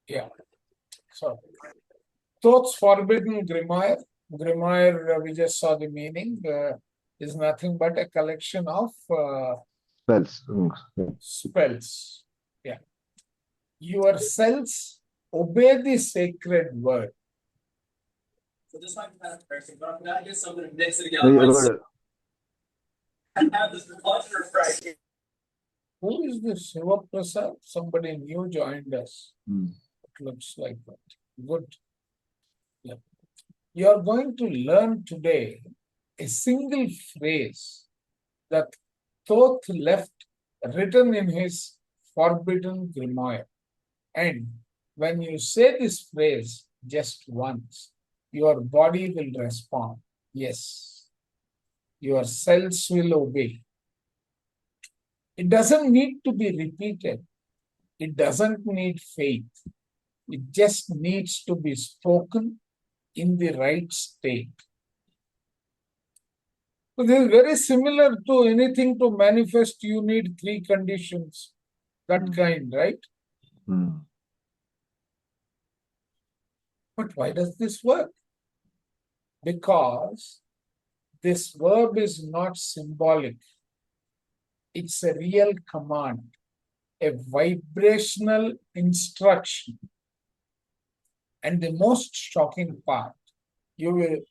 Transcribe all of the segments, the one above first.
Yeah. So, Thoth's forbidden grimoire. Grimoire, we just saw the meaning, is nothing but a collection of Spells. spells. Yeah. Your cells obey the sacred word. So this might be kind of embarrassing, but I'm gonna get something to mix it together. I have this pleasure right here. Who is this Shiva Prasad? Somebody new joined us. It looks like that. Good. Yeah. You are going to learn today a single phrase that Thoth left written in his forbidden grimoire. And when you say this phrase just once, your body will respond. Yes. Your cells will obey. It doesn't need to be repeated. It doesn't need faith. It just needs to be spoken in the right state. So this is very similar to anything to manifest, you need 3 conditions. That kind, right? But why does this work? Because this verb is not symbolic. It's a real command, a vibrational instruction. And the most shocking part, you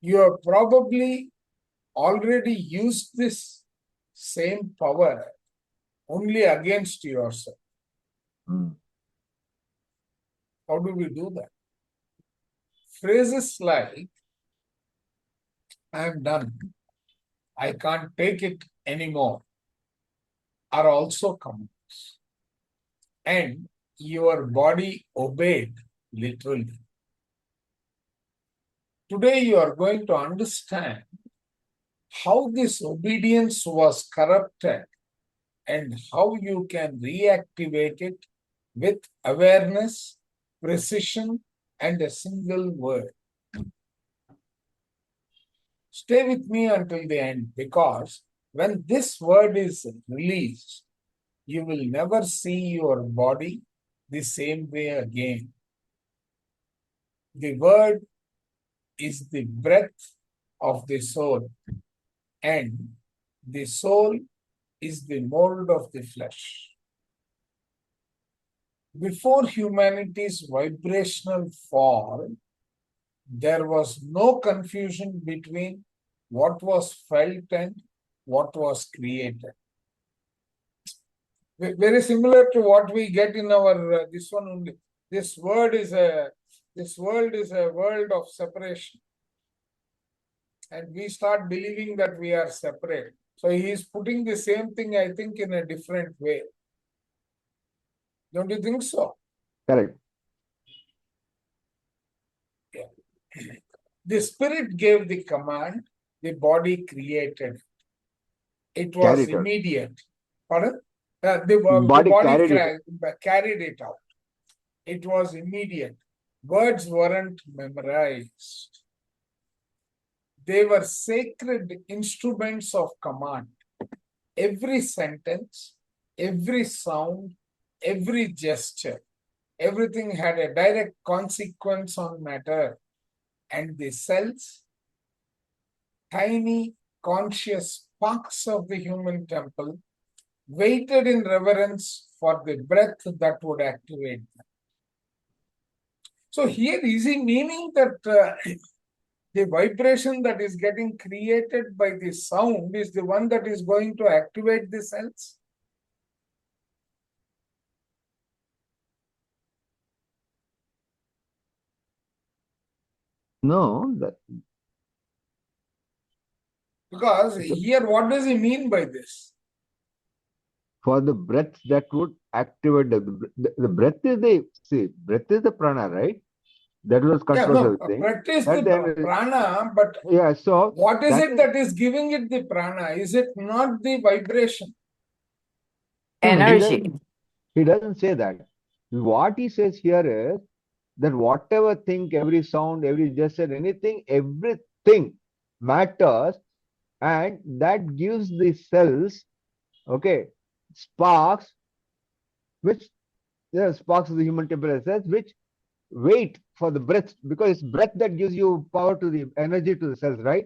have probably already used this same power only against yourself. How do we do that? Phrases like, I am done, I can't take it anymore, are also commands. And your body obeyed literally. Today you are going to understand how this obedience was corrupted and how you can reactivate it with awareness, precision, and a single word. Stay with me until the end, because when this word is released, you will never see your body the same way again. The word is the breath of the soul, and the soul is the mold of the flesh. Before humanity's vibrational fall, there was no confusion between what was felt and what was created. Very similar to what we get in our this one only. This world is a world of separation, and we start believing that we are separate. So he is putting the same thing, I think, in a different way. Don't you think so? Correct. Yeah. The spirit gave the command, the body created. It was immediate. Pardon? The body carried it out. It was immediate. Words weren't memorized. They were sacred instruments of command. Every sentence, every sound, every gesture, everything had a direct consequence on matter. And the cells, tiny conscious sparks of the human temple, waited in reverence for the breath that would activate them. So here is he meaning that the vibration that is getting created by the sound is the one that is going to activate the cells? No. Because here, what does he mean by this? For the breath that would activate the breath is breath is the prana, right? That was controls everything. Breath is the prana, but yeah, so what is it that is giving it the prana? Is it not the vibration? Energy. He doesn't say that. What he says here is that whatever thing, every sound, every gesture, anything, everything matters, and that gives the cells, okay, sparks, which Yes, sparks of the human temperament cells, which wait for the breath, because it's breath that gives you power to the energy to the cells, right?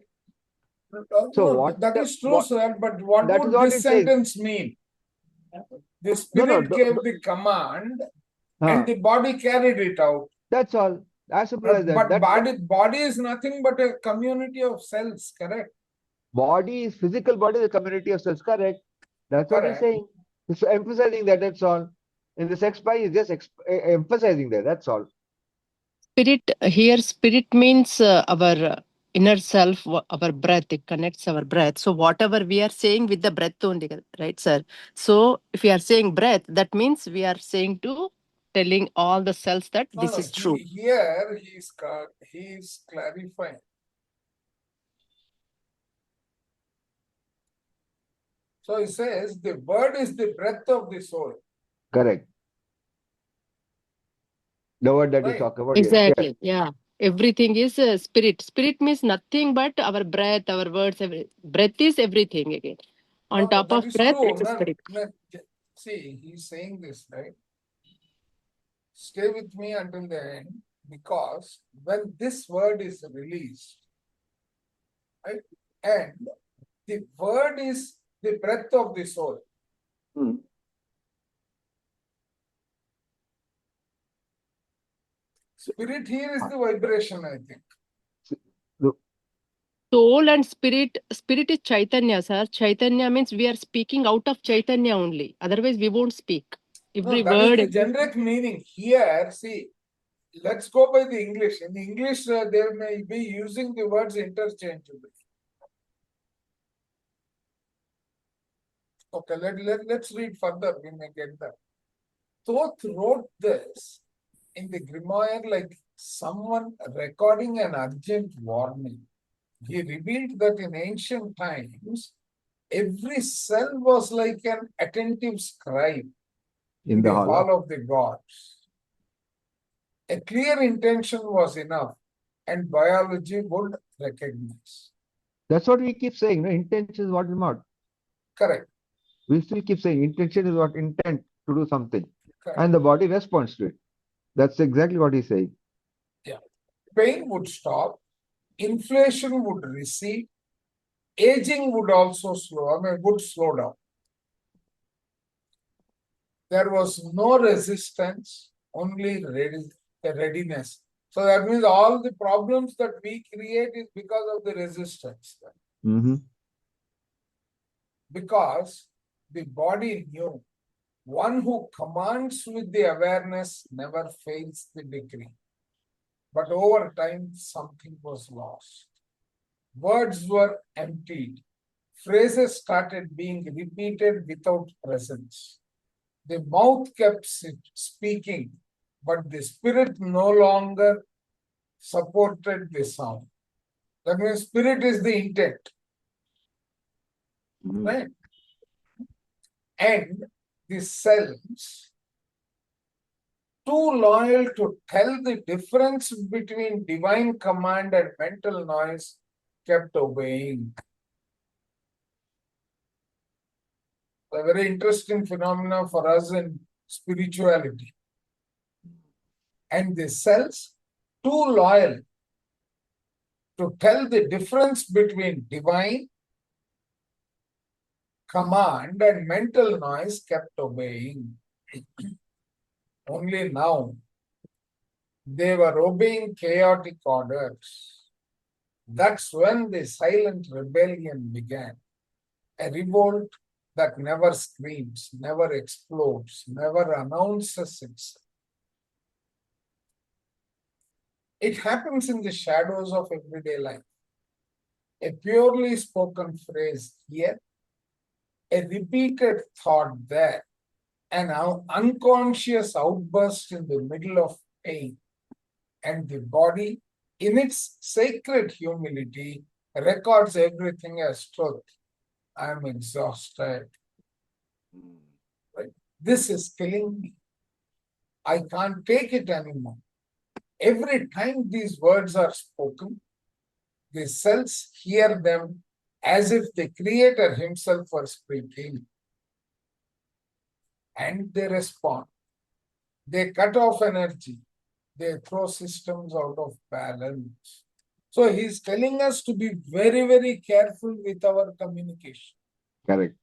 So No, that is true, sir. But what that is would what this it says. sentence mean? The No, spirit gave the command, and the body carried it out. that's all. As simple as that. But body is nothing but a community of cells, correct? Body is physical body, the community of cells, correct? That's what he's Correct. saying. He's emphasizing that. That's all. In the sex pie, he's just emphasizing that. That's all. Spirit means our inner self, our breath. It connects our breath. So whatever we are saying with the breath only, right, sir? So if we are saying breath, that means we are saying to telling all the cells that this is true. Here he is clarifying. So he says the word is the breath of the soul. Correct. The word that you talk about. Exactly. Yeah. Everything is spirit. Spirit means nothing but our breath, our words. Breath is everything again. On top of breath, it's spirit. See, he's saying this, right? Stay with me until the end, because when this word is released, right, and the word is the breath of the soul. Spirit here is the vibration, I think. Soul and spirit is Chaitanya, sir. Chaitanya means we are speaking out of Chaitanya only. Otherwise, we won't speak. Every that word. is the generic meaning. Here, see, let's go by the English. In English, they may be using the words interchangeably. Okay, let's read further. We may get that. Thoth wrote this in the grimoire like someone recording an urgent warning. He revealed that in ancient times, every cell was like an attentive scribe in the hall of the gods. A clear intention was enough, and biology would recognize. That's what we keep saying. No? Intention is what is not. Correct. We still keep saying intention is what intent to do something. Correct. And the body responds to it. That's exactly what he's saying. Yeah. Pain would stop, inflation would recede, aging would also would slow down. There was no resistance, only readiness. So that means all the problems that we create is because of the resistance. Because the body knew one who commands with the awareness never fails the decree. But over time, something was lost. Words were emptied. Phrases started being repeated without presence. The mouth kept speaking, but the spirit no longer supported the sound. That means spirit is the intent. Right? And the cells, too loyal to tell the difference between divine command and mental noise, kept obeying. A very interesting phenomenon for us in spirituality. And the cells, too loyal to tell the difference between divine command and mental noise, kept obeying. Only now they were obeying chaotic orders. That's when the silent rebellion began. A revolt that never screams, never explodes, never announces itself. It happens in the shadows of everyday life. A purely spoken phrase here, a repeated thought there, an unconscious outburst in the middle of pain, and the body, in its sacred humility, records everything as truth. I am exhausted. Right? This is killing me. I can't take it anymore. Every time these words are spoken, the cells hear them as if the Creator himself were speaking. And they respond. They cut off energy. They throw systems out of balance. So he's telling us to be very, very careful with our communication. Correct.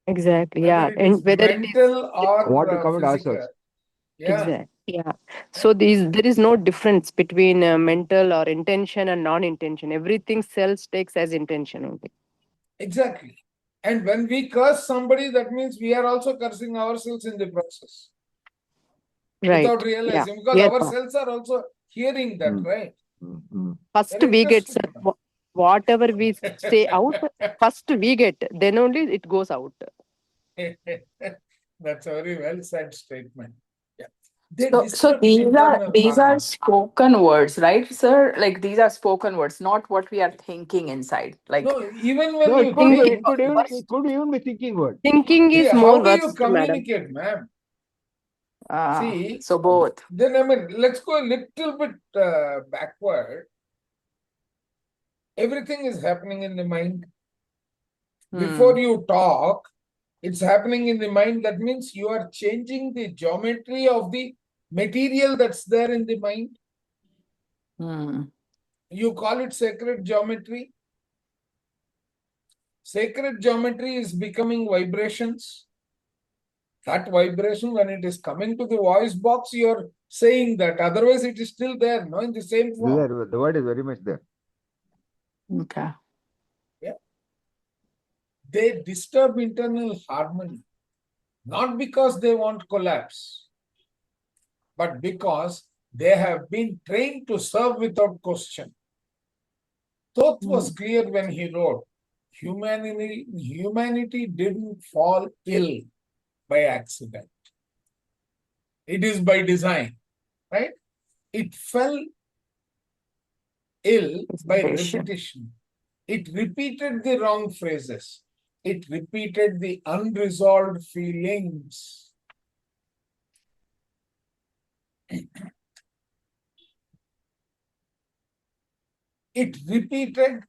Exactly. Whether Yeah. it is And whether it is mental or What to commit physical. ourselves. Yeah. exact. Yeah. So there is no difference between mental or intention and non-intention. Everything else takes as intention only. Exactly. And when we curse somebody, that means we are also cursing ourselves in the process Right. without Yeah. realizing, because We are our cells are also hearing that, right? first Very we get, sir, interesting. whatever we say out, first we get, then only it goes out. That's a very well said statement. Yeah. They So disturb these internal are harmony. spoken words, right, sir? Like these are spoken words, not what we are thinking inside. Like No, even when No, you think, it could even be thinking word. Thinking see, is how more do you worse, madam. communicate, ma'am? See, so both. then I mean, let's go a little bit backward. Everything is happening in the mind. Before you talk, it's happening in the mind. That means you are changing the geometry of the material that's there in the mind. You call it sacred geometry. Sacred geometry is becoming vibrations. That vibration, when it is coming to the voice box, you're saying that. Otherwise, it is still there, no, in the same form. The word is very much there. Okay. Yeah. They disturb internal harmony, not because they want collapse, but because they have been trained to serve without question. Thoth was clear when he wrote, humanity didn't fall ill by accident. It is by design, right? It fell ill by repetition. It repeated the wrong phrases. It repeated the unresolved feelings. It repeated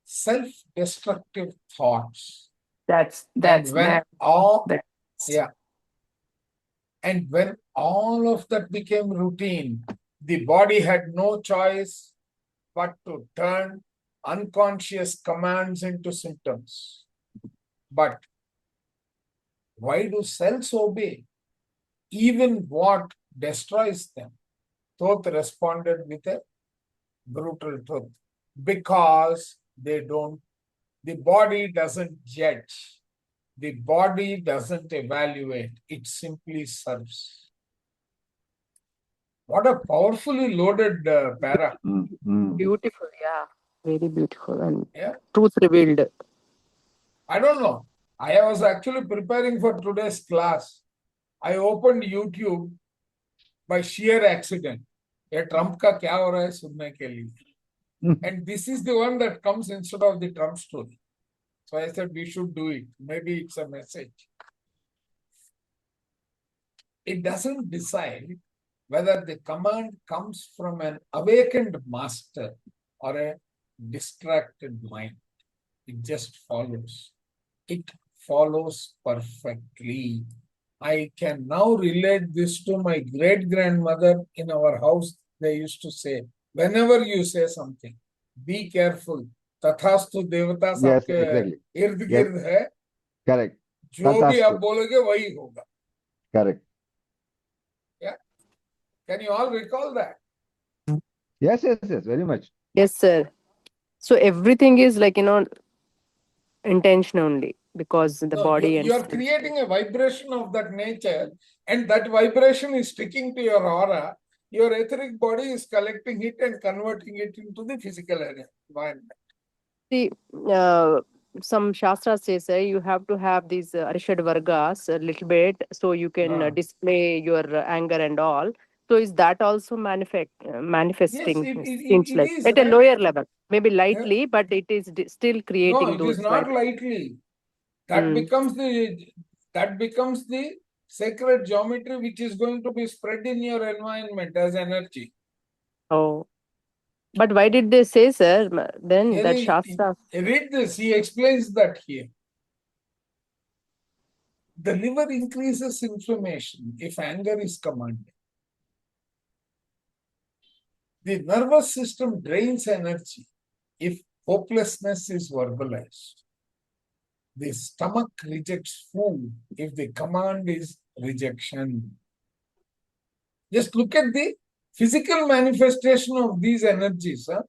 self-destructive thoughts. That's And when all of that became routine, the body had no choice but to turn unconscious commands into symptoms. But why do cells obey even what destroys them? Thoth responded with a brutal truth. Because the body doesn't judge. The body doesn't evaluate. It simply serves. What a powerfully loaded para. Beautiful, yeah. Very beautiful and Yeah. truth revealed. I don't know. I was actually preparing for today's class. I opened YouTube by sheer accident. ये Trump का क्या हो रहा है सुनने के लिए. And this is the one that comes instead of the Trump story. So I said we should do it. Maybe it's a message. It doesn't decide whether the command comes from an awakened master or a distracted mind. It just follows. It follows perfectly. I can now relate this to my great-grandmother in our house. They used to say, whenever you say something, be careful. तथास्तु देवता सबके इर्द गिर्द है. Correct. जो भी आप बोलोगे वही होगा. Correct. Yeah. Can you all recall that? Yes, very much. Yes, sir. So everything is like, intention only, because the body and you are creating a vibration of that nature, and that vibration is sticking to your aura. Your etheric body is collecting it and converting it into the physical environment. See, some shastras say you have to have these arishad vargas a little bit so you can display your anger and all. So is that also manifesting? Yes, seems it like is, at a right? lower level, maybe lightly, but it is still creating No, it those. is not lightly. That becomes the sacred geometry which is going to be spread in your environment as energy. Oh, but why did they say, sir? Then that shastra. Read this. He explains that here. The liver increases inflammation if anger is commanded. The nervous system drains energy if hopelessness is verbalized. The stomach rejects food if the command is rejection. Just look at the physical manifestation of these energies. Huh?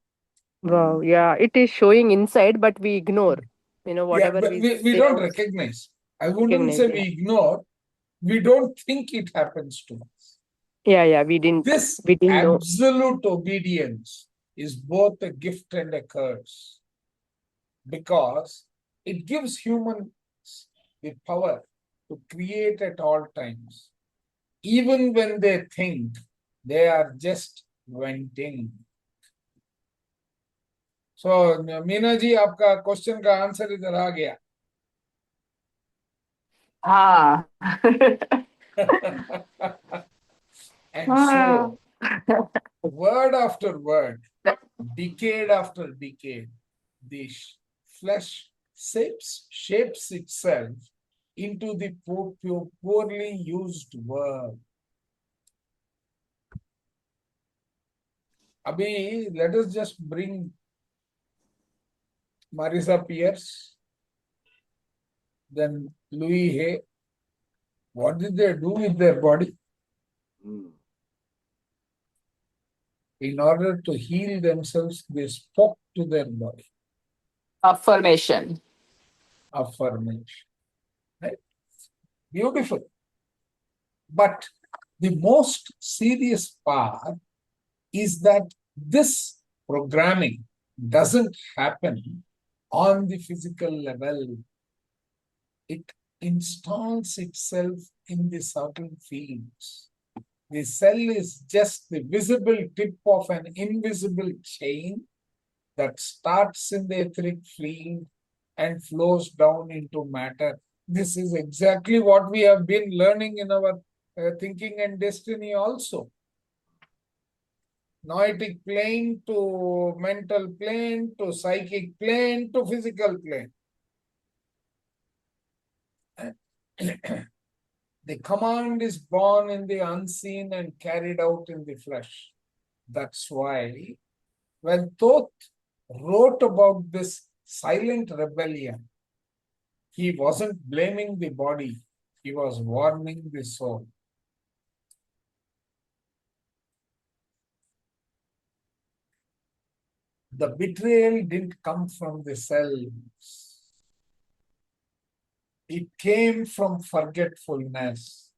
Wow, yeah, it is showing inside, but we ignore. Yeah, Whatever but we we say don't out, recognize. I wouldn't recognize. say Yeah, we ignore. We don't think it happens to us. yeah, we didn't know. Absolute obedience is both a gift and a curse because it gives humans the power to create at all times, even when they think they are just venting. So, Meena ji, आपका question का answer इधर आ गया. Ah. And so, word after word, decade after decade, the flesh shapes itself into the poorly used word. Abhi, let us just bring Marisa Pierce, then Louis Hay. What did they do with their body? In order to heal themselves, they spoke to their body. Affirmation. Affirmation. Right? Beautiful. But the most serious part is that this programming doesn't happen on the physical level. It installs itself in the subtle fields. The cell is just the visible tip of an invisible chain that starts in the etheric field and flows down into matter. This is exactly what we have been learning in our thinking and destiny also. Noetic plane to mental plane to psychic plane to physical plane. The command is born in the unseen and carried out in the flesh. That's why when Thoth wrote about this silent rebellion, he wasn't blaming the body, he was warning the soul. The betrayal didn't come from the cells. It came from forgetfulness,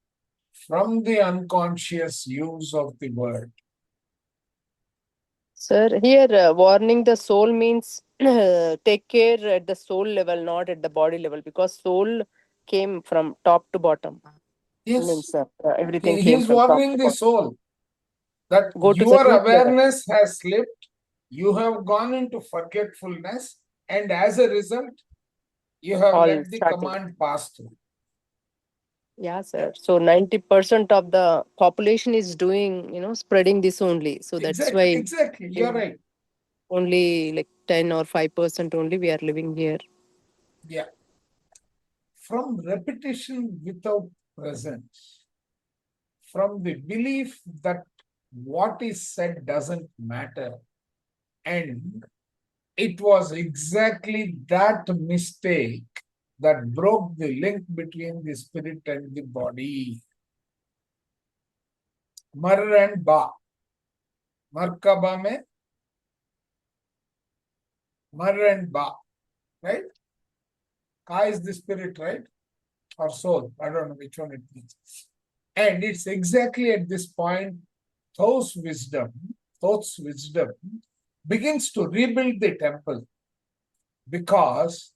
from the unconscious use of the word. Sir, here warning the soul means take care at the soul level, not at the body level, because soul came from top to bottom. Yes, Means, everything he came is from top warning to the bottom. soul that Go to the your root level. awareness has slipped, you have gone into forgetfulness, and as a result, you have All let the starting. command pass through. Yeah, sir. So 90% of the population is doing, spreading this only. So that's why Exactly. You're right. only like 10 or 5% only we are living here. Yeah. From repetition without presence, from the belief that what is said doesn't matter, and it was exactly that mistake that broke the link between the spirit and the body. Mar and Ba. Markaba mein Mar and Ba. Right? Ka is the spirit, right? Or soul. I don't know which one it is. And it's exactly at this point Thoth's wisdom begins to rebuild the temple, because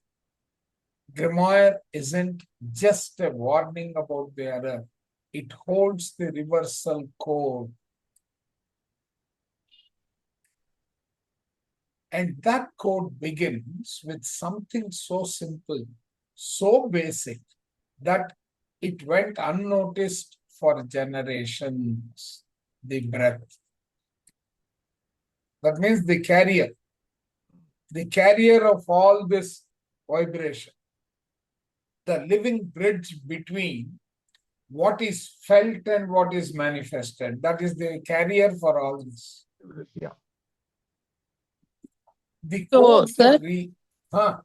Grimoire isn't just a warning about the error. It holds the reversal code. And that code begins with something so simple, so basic, that it went unnoticed for generations. The breath. That means the carrier of all this vibration. the living bridge between what is felt and what is manifested. That is the carrier for all this. Yeah. The So, code sir, that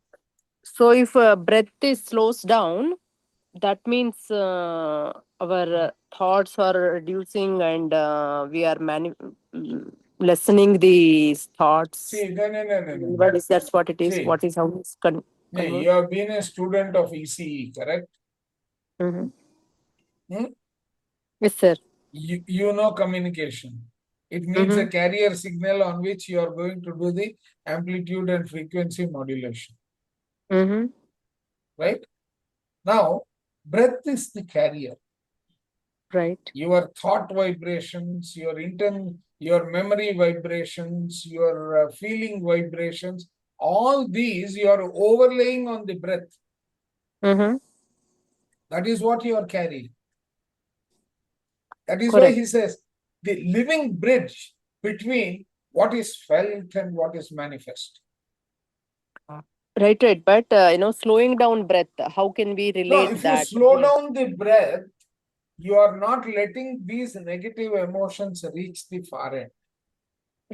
so if breath is slows down, that means our thoughts are reducing and we are lessening these thoughts. see, no. What is that's what it is? See, What is how it's you have been a student of ECE, correct? Hmm? Yes, sir. You know communication. It needs a carrier signal on which you are going to do the amplitude and frequency modulation. Right? Now, breath is the carrier. Right. Your thought vibrations, your memory vibrations, your feeling vibrations, all these you are overlaying on the breath. That is what you are carrying. That is why he says the living bridge between what is felt and what is manifest. Right. But slowing down breath, how can we relate No, if you that? slow down the breath, you are not letting these negative emotions reach the far end.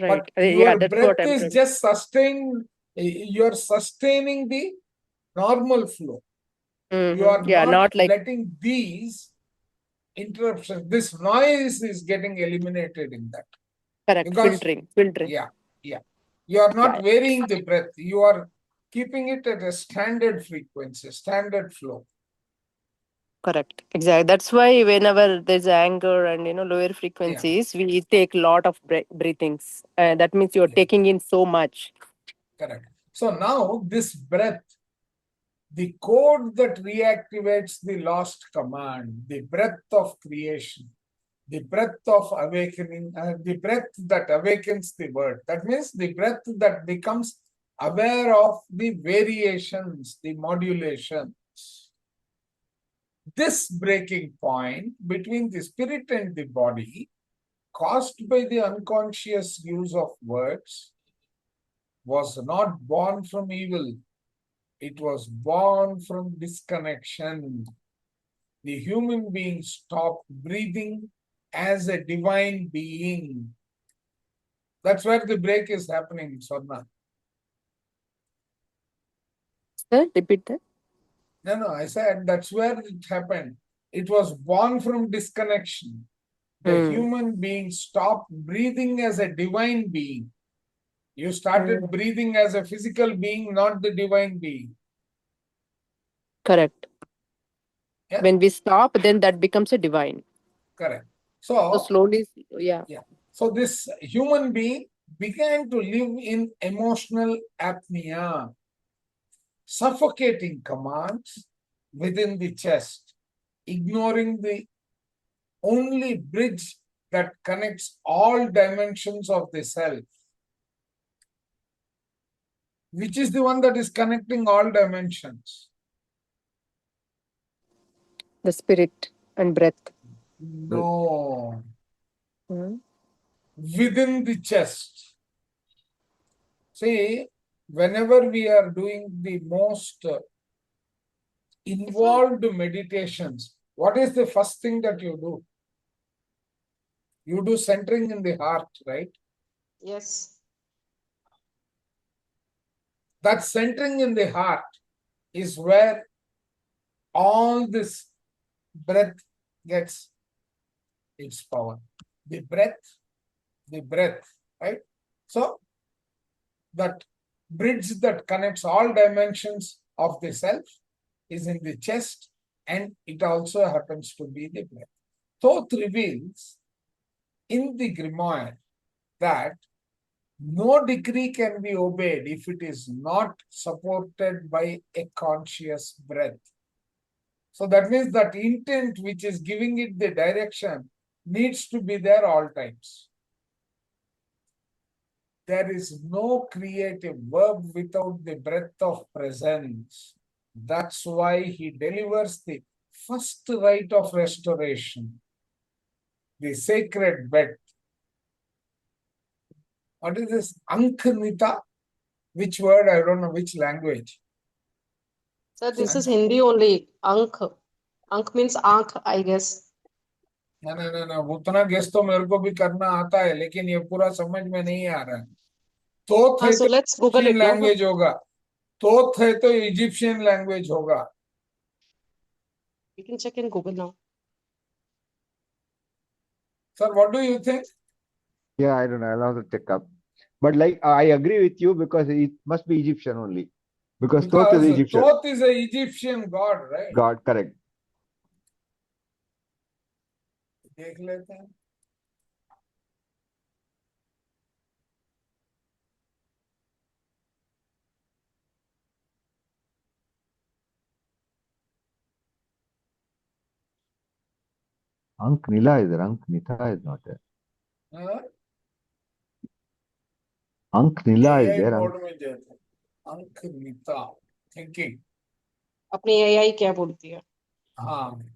Right. But Yeah, your that's what breath I'm is trying. just you're sustaining the normal flow. You are Yeah, not like letting these interruptions, this noise is getting eliminated in that. correct Because, filtering. yeah. You are not Yeah. varying the breath. You are keeping it at a standard frequency, standard flow. Correct. Exactly. That's why whenever there's anger and lower frequencies, we take a lot of breathings. That means you're taking in so much. Correct. So now this breath, the code that reactivates the lost command, the breath of creation, the breath of awakening, the breath that awakens the word. That means the breath that becomes aware of the variations, the modulations. This breaking point between the spirit and the body, caused by the unconscious use of words, was not born from evil. It was born from disconnection. The human being stopped breathing as a divine being. That's where the break is happening, Swarna. Sir, repeat that. No, I said that's where it happened. It was born from disconnection. The human being stopped breathing as a divine being. You started breathing as a physical being, not the divine being. Correct. Yeah? When we stop, then that becomes a divine. Correct. So slowly, yeah. So this human being began to live in emotional apnea, suffocating commands within the chest, ignoring the only bridge that connects all dimensions of the self. Which is the one that is connecting all dimensions? The spirit and breath. No. Within the chest. See, whenever we are doing the most involved meditations, what is the first thing that you do? You do centering in the heart, right? Yes. That centering in the heart is where all this breath gets its power. The breath, right? So, that bridge that connects all dimensions of the self is in the chest, and it also happens to be the breath. Thoth reveals in the grimoire that no decree can be obeyed if it is not supported by a conscious breath. So that means that intent which is giving it the direction needs to be there all times. There is no creative verb without the breath of presence. That's why he delivers the first rite of restoration, the sacred bed. What is this? Ankhnita? Which word? I don't know which language. Sir, this is Hindi only. Ankh. Ankh means aankh, I guess. ना उतना guess तो मेरे को भी करना आता है, लेकिन ये पूरा समझ में नहीं आ रहा है। तोथ है So तो let's Google Egyptian it, no? Language होगा। तोथ है तो इजिप्शियन लैंग्वेज होगा। You can check in Google now. Sir, what do you think? Yeah, I don't know. I'll have to check up. But like, I agree with you because it must be Egyptian only. Because Thoth is Egyptian. Thoth is an Egyptian god, right? God, correct. देख लेते हैं। Ankh Nila is there. Ankh Nitha is not there. हाँ? Ankh Nila is AI there. Mode में जाते हैं। अंकनीता thinking. अपनी AI क्या बोलती है?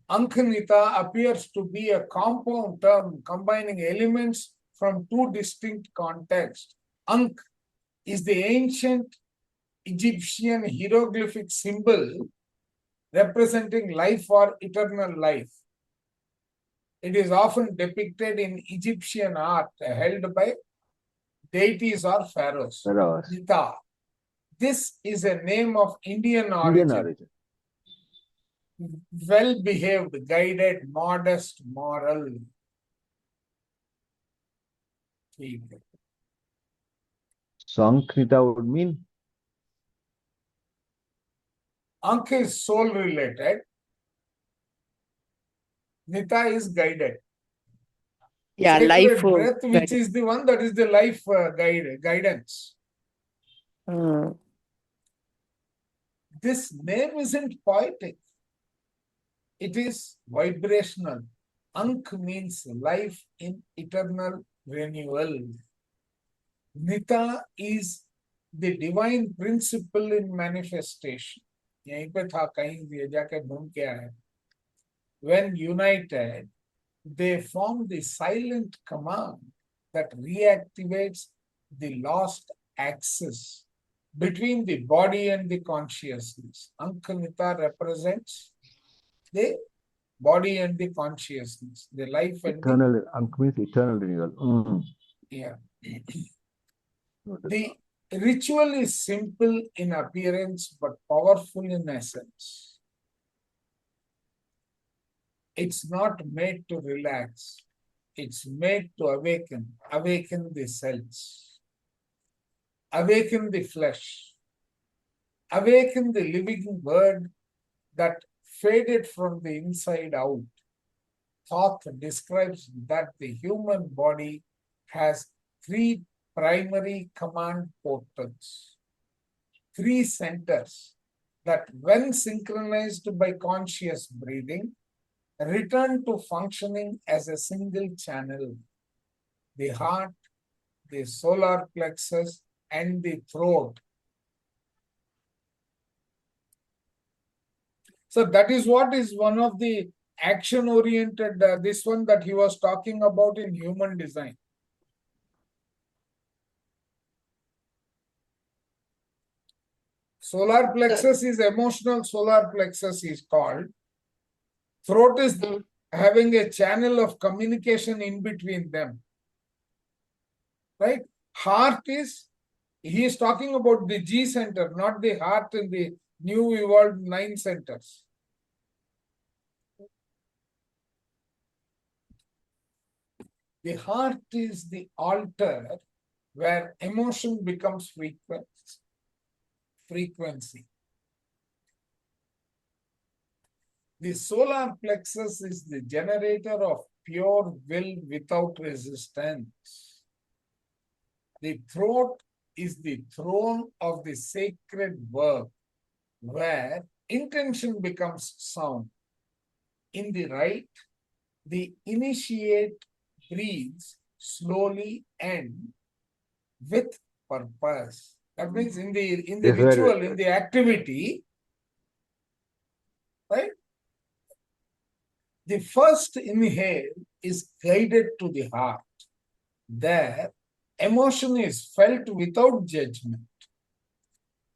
Ankanita appears to be a compound term combining elements from two distinct contexts. Ankh is the ancient Egyptian hieroglyphic symbol representing life or eternal life. It is often depicted in Egyptian art held by deities or pharaohs. Pharaohs. Nita. This is a name of Indian Indian origin. origin. Well-behaved, guided, modest, moral. ठीक है। So Ankh Nitha would mean Ankh is soul related. Nita is guided. Yeah, Sacred life. breath, which is the one that is the life guidance. This name isn't poetic. It is vibrational. Ankh means life in eternal renewal. Nita is the divine principle in manifestation. यहीं पे था, कहीं ये जाके ढूंढ के आया। When united, they form the silent command that reactivates the lost axis between the body and the consciousness. Ankanita represents the body and the consciousness, the life and eternal. Ankh means eternal renewal. yeah. The ritual is simple in appearance but powerful in essence. It's not made to relax. It's made to awaken the cells, awaken the flesh, awaken the living word that faded from the inside out. Thoth describes that the human body has three primary command portals, three centers that, when synchronized by conscious breathing, return to functioning as a single channel: the heart, the solar plexus, and the throat. So that is what is one of the action-oriented, this one that he was talking about in human design. Solar plexus is emotional solar plexus is called. Throat is having a channel of communication in between them. Right? Heart is, he is talking about the G center, not the heart in the new evolved 9 centers. The heart is the altar where emotion becomes frequency. The solar plexus is the generator of pure will without resistance. The throat is the throne of the sacred work where intention becomes sound. In the right, the initiate breathes slowly and with purpose. That means in the ritual, in the activity, right? The first inhale is guided to the heart. There, emotion is felt without judgment.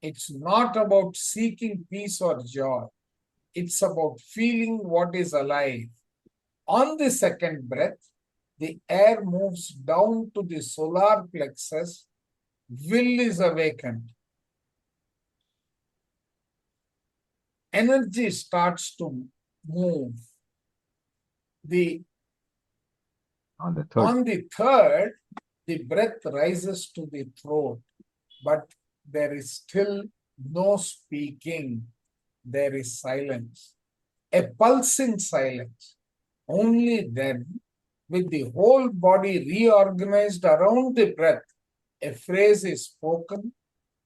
It's not about seeking peace or joy. It's about feeling what is alive. On the second breath, the air moves down to the solar plexus. Will is awakened. Energy starts to move. On the third. On the third, the breath rises to the throat, but there is still no speaking. There is silence, a pulsing silence. Only then, with the whole body reorganized around the breath, a phrase is spoken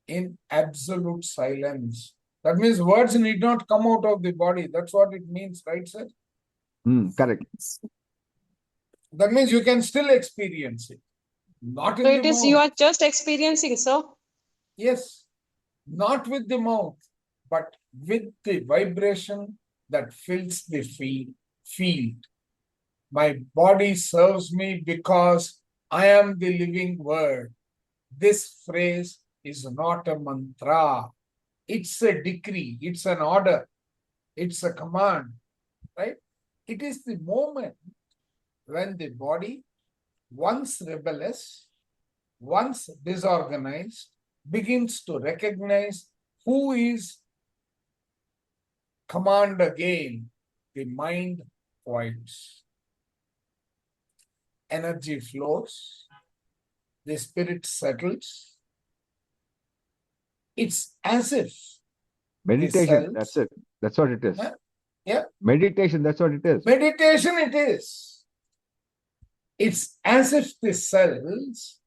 in absolute silence. That means words need not come out of the body. That's what it means, right, sir? Correct. That means you can still experience it. Not in So the it is mouth. you are just experiencing, sir. Yes, not with the mouth, but with the vibration that fills the field. My body serves me because I am the living word. This phrase is not a mantra. It's a decree. It's an order. It's a command, right? It is the moment when the body, once rebellious, once disorganized, begins to recognize who is command again. The mind quiets. Energy flows. The spirit settles. It's as if meditation. That's it. That's what it is. Yeah. Meditation. That's what it is. Meditation it is. It's as if the cells,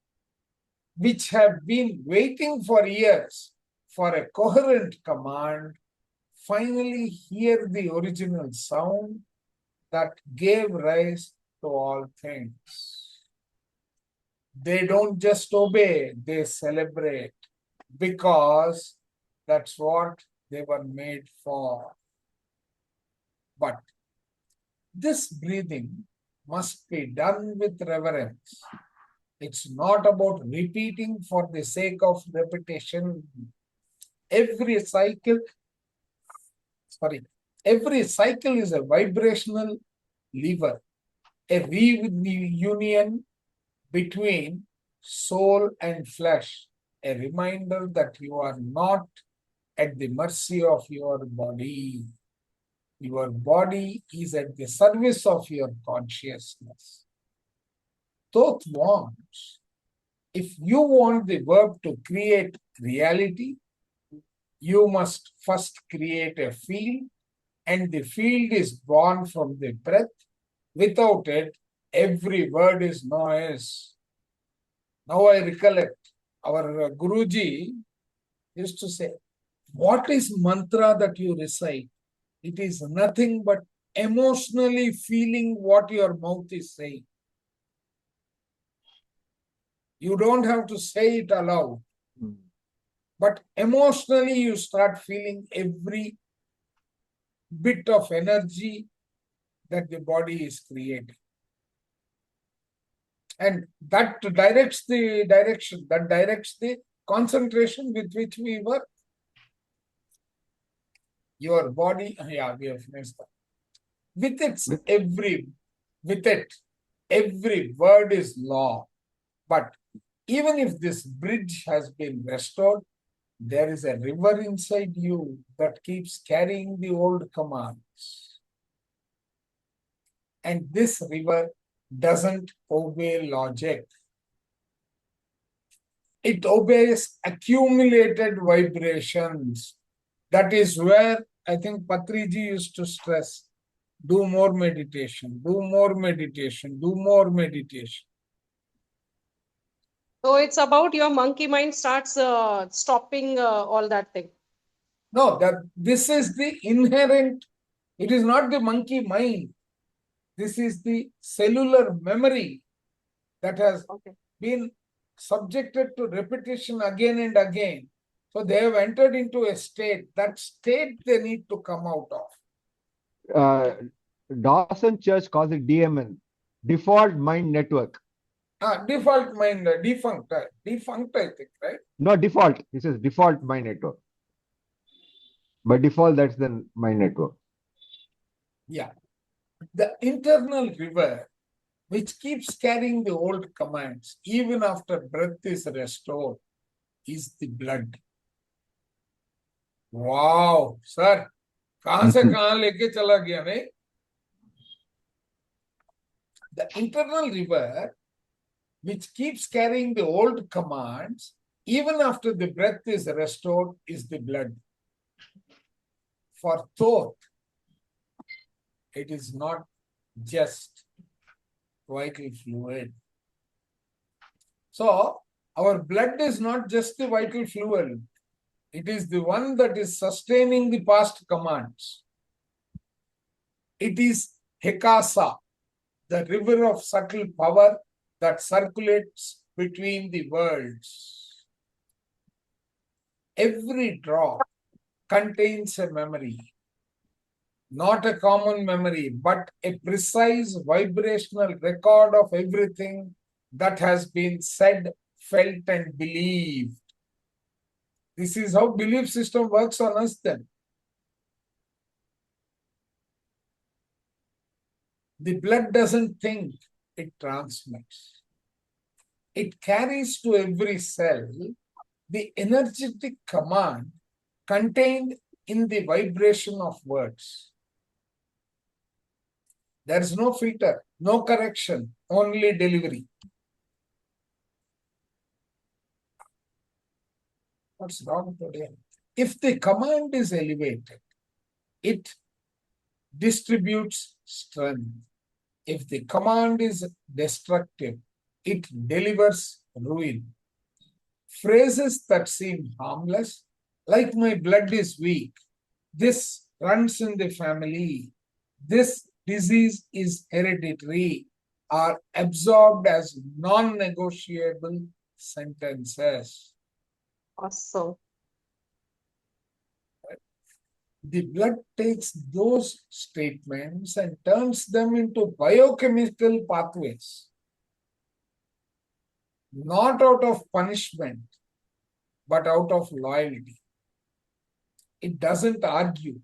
which have been waiting for years for a coherent command, finally hear the original sound that gave rise to all things. They don't just obey, they celebrate, because that's what they were made for. But this breathing must be done with reverence. It's not about repeating for the sake of repetition. Every cycle is a vibrational lever, a reunion between soul and flesh, a reminder that you are not at the mercy of your body. Your body is at the service of your consciousness. Thoth wants, if you want the verb to create reality, you must first create a field, and the field is born from the breath. Without it, every word is noise. Now I recollect, our Guruji used to say, what is mantra that you recite? It is nothing but emotionally feeling what your mouth is saying. You don't have to say it aloud. But emotionally, you start feeling every bit of energy that the body is creating. And that directs the direction, that directs the concentration with which we work. Your body, yeah, we have finished that. With it, every word is law. But even if this bridge has been restored, there is a river inside you that keeps carrying the old commands. And this river doesn't obey logic. It obeys accumulated vibrations. That is where I think Patriji used to stress, do more meditation, do more meditation, do more meditation. So it's about your monkey mind starts stopping all that thing. No, this is the inherent, it is not the monkey mind. This is the cellular memory that has been subjected to repetition again and again. So they have entered into a state. That state they need to come out of. Dawson Church calls it DMN, Default Mind Network. Default mind, defunct, I think, right? No, default. This is default mind network. By default, that's the mind network. Yeah. The internal river, which keeps carrying the old commands even after breath is restored, is the blood. Wow, sir. कहां से कहां लेके चला गया नहीं? The internal river, which keeps carrying the old commands even after the breath is restored, is the blood. For Thoth, it is not just vital fluid. So, our blood is not just the vital fluid. It is the one that is sustaining the past commands. It is Hekasa, the river of subtle power that circulates between the worlds. Every drop contains a memory, not a common memory, but a precise vibrational record of everything that has been said, felt, and believed. This is how belief system works on us then. The blood doesn't think, it transmits. It carries to every cell the energetic command contained in the vibration of words. There is no filter, no correction, only delivery. What's wrong today? If the command is elevated, it distributes strength. If the command is destructive, it delivers ruin. Phrases that seem harmless, like my blood is weak, this runs in the family, this disease is hereditary, are absorbed as non-negotiable sentences. Awesome. The blood takes those statements and turns them into biochemical pathways, not out of punishment, but out of loyalty. It doesn't argue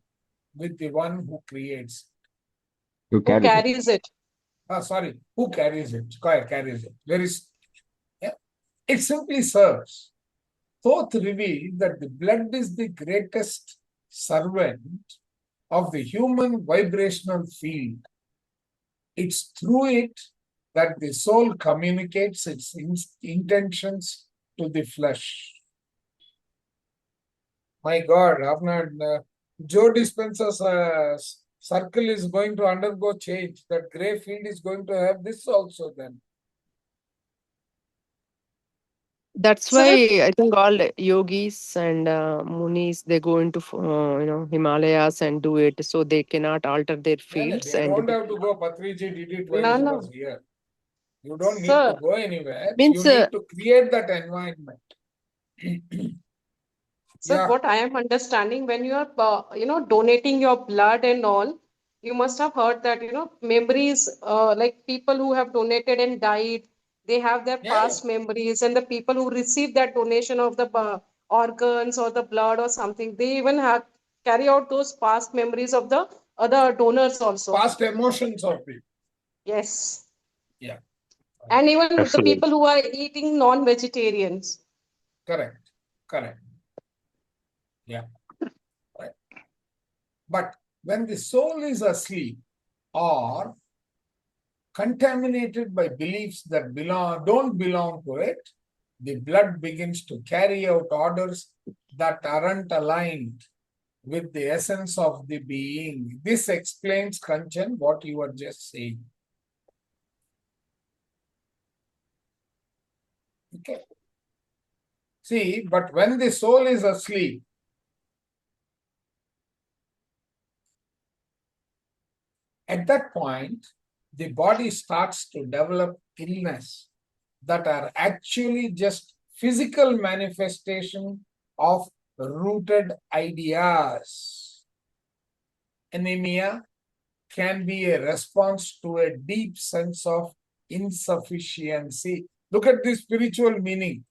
with the one who creates. You Who carries it? Who carries it? Carries it. Yeah. It simply serves. Thoth revealed that the blood is the greatest servant of the human vibrational field. It's through it that the soul communicates its intentions to the flesh. My God, Joe Dispenza's circle is going to undergo change. That gray field is going to have this also then. That's why I think all yogis and munis, they go into Himalayas and do it, so they cannot alter their fields. They And don't have to go. Patriji did it while No, he no. was here. You don't need Sir. to go anywhere. Means, you need to create that environment. So Yeah. what I am understanding, when you are, donating your blood and all, you must have heard that, memories, like people who have donated and died, they have their Yeah, past memories, and the people who receive that donation of the organs or the blood or something, they even have carry out those past memories of the other donors also. Past emotions of people. Yes. Yeah. And even the Absolutely. people who are eating non-vegetarians. Correct. Yeah. Right. But when the soul is asleep or contaminated by beliefs that don't belong to it, the blood begins to carry out orders that aren't aligned with the essence of the being. This explains, Kanchan, what you were just saying. Okay. See, but when the soul is asleep, at that point, the body starts to develop illness that are actually just physical manifestation of rooted ideas. Anemia can be a response to a deep sense of insufficiency. Look at the spiritual meaning.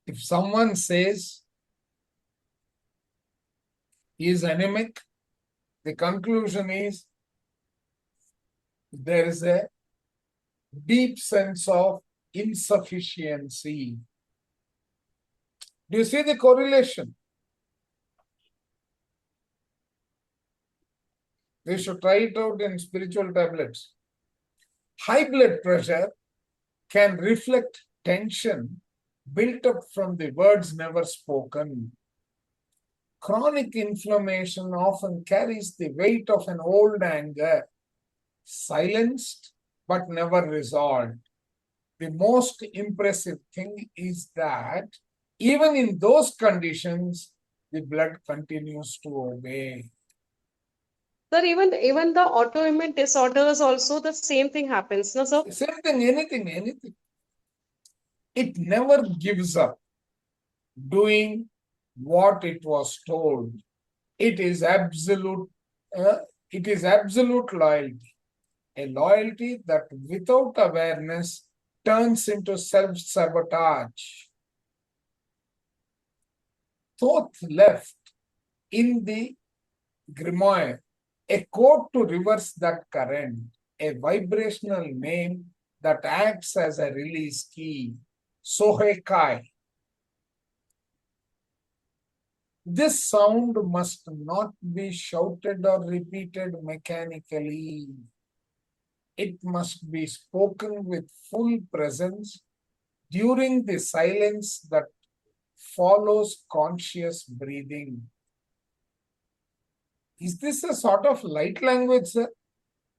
If someone says, is anemic. The conclusion is there is a deep sense of insufficiency. Do you see the correlation? We should try it out in spiritual tablets. High blood pressure can reflect tension built up from the words never spoken. Chronic inflammation often carries the weight of an old anger, silenced but never resolved. The most impressive thing is that even in those conditions, the blood continues to obey. Sir, even the autoimmune disorders also the same thing happens, no, sir? Same thing, anything. It never gives up doing what it was told. It is absolute loyalty. A loyalty that without awareness turns into self-sabotage. Thoth left in the grimoire a code to reverse that current, a vibrational name that acts as a release key, Sohekai. This sound must not be shouted or repeated mechanically. It must be spoken with full presence during the silence that follows conscious breathing. Is this a sort of light language, sir?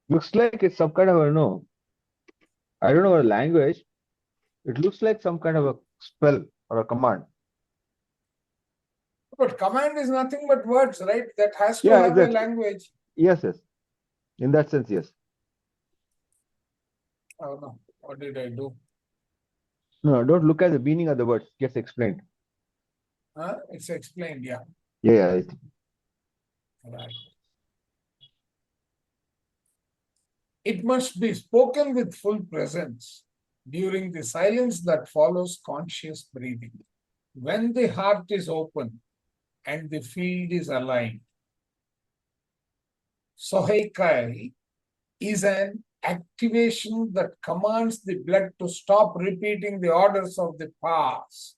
Looks like it's some kind of a no. I don't know a language. It looks like some kind of a spell or a command. But command is nothing but words, right? That has to Yeah, have exactly. a language. Yes. In that sense, yes. Oh no, what did I do? No, don't look at the meaning of the words. It gets explained. It's explained, yeah. Yeah. Right. It must be spoken with full presence during the silence that follows conscious breathing. When the heart is open and the field is aligned, Soheikai is an activation that commands the blood to stop repeating the orders of the past.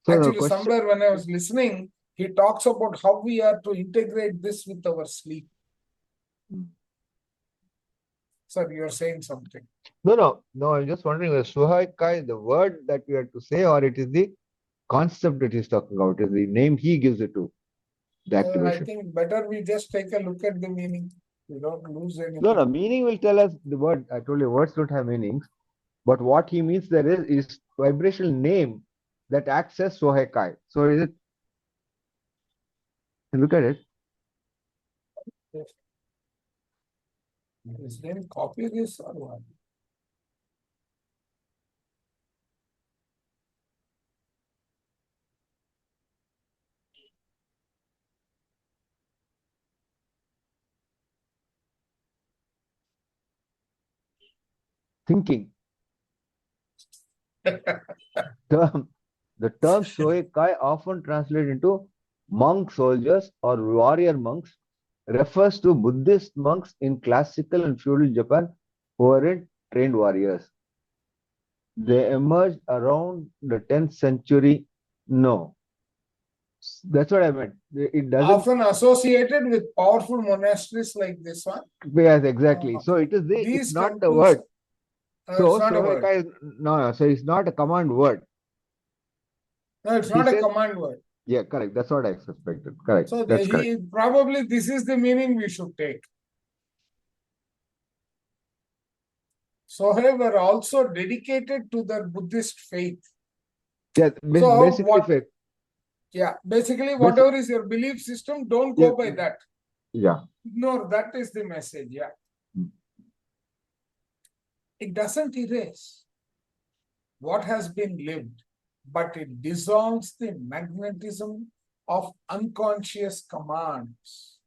So actually, somewhere when I was listening, he talks about how we are to integrate this with our sleep. Sir, you're saying something. No. I'm just wondering whether Suhaikai is the word that we have to say, or it is the concept that he's talking about. It is the name he gives it to the I activation. think better we just take a look at the meaning. We don't lose anything. No, meaning will tell us the word. I told you words don't have meanings, but what he means there is vibrational name that acts as Sohaikai. So is it? Look at it. Is then copy this or what? Thinking. The term Soheikai, often translated into monk soldiers or warrior monks, refers to Buddhist monks in classical and feudal Japan who were trained warriors. They emerged around the 10th century. No, that's what I meant. It doesn't. Often associated with powerful monasteries like this one. Yes, exactly. So it is it's not the word. So it's not a word. No, so it's not a command word. No, it's not a command word. Yeah, correct. That's what I suspected. Correct. So that's correct. Probably this is the meaning we should take. Sohe were also dedicated to their Buddhist faith. Yeah, basically faith. Yeah, basically whatever is your belief system, don't go by that. Yeah. Ignore, that is the message, yeah. It doesn't erase what has been lived, but it dissolves the magnetism of unconscious commands.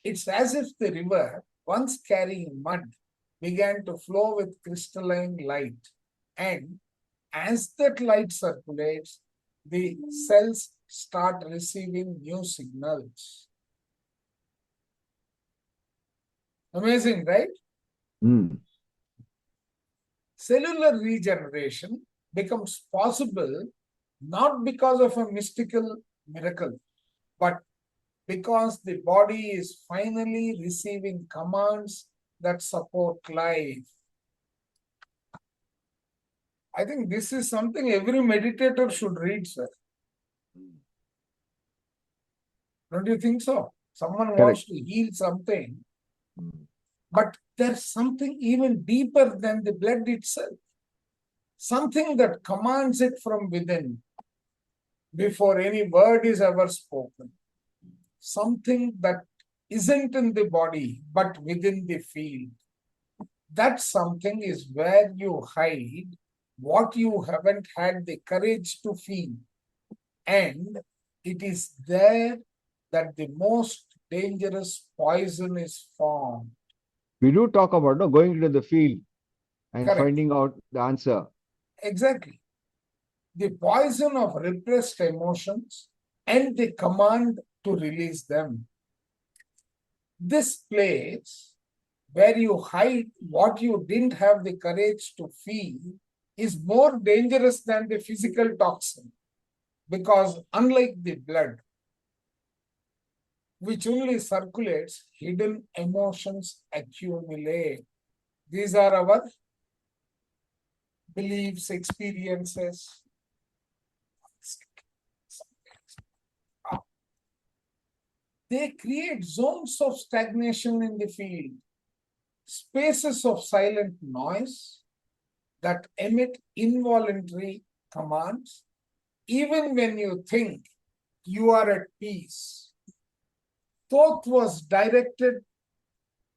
It's as if the river, once carrying mud, began to flow with crystalline light. And as that light circulates, the cells start receiving new signals. Amazing, right? Cellular regeneration becomes possible not because of a mystical miracle, but because the body is finally receiving commands that support life. I think this is something every meditator should read, sir. Don't you think so? Someone wants to heal something, but there's something even deeper than the blood itself. Something that commands it from within before any word is ever spoken. Something that isn't in the body, but within the field. That something is where you hide what you haven't had the courage to feel. And it is there that the most dangerous poison is formed. We do talk about going into the field and Correct. finding out the answer. Exactly. The poison of repressed emotions and the command to release them. This place where you hide what you didn't have the courage to feel is more dangerous than the physical toxin, because unlike the blood, which only circulates, hidden emotions accumulate. These are our beliefs, experiences. They create zones of stagnation in the field, spaces of silent noise that emit involuntary commands, even when you think you are at peace. Thoth was directed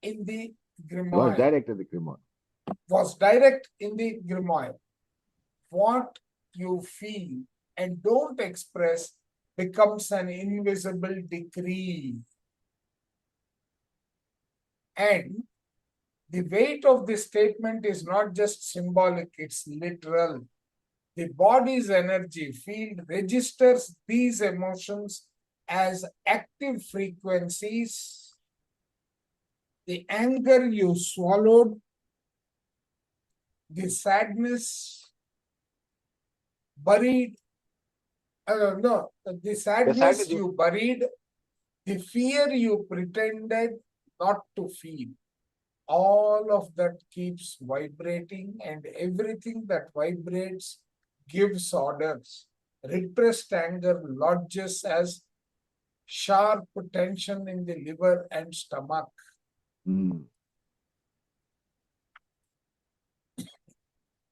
in the grimoire. Was direct in the grimoire. What you feel and don't express becomes an invisible decree. And the weight of this statement is not just symbolic, it's literal. The body's energy field registers these emotions as active frequencies. The anger you swallowed, the sadness buried, the sadness you buried, the fear you pretended not to feel. All of that keeps vibrating, and everything that vibrates gives orders. Repressed anger lodges as sharp tension in the liver and stomach.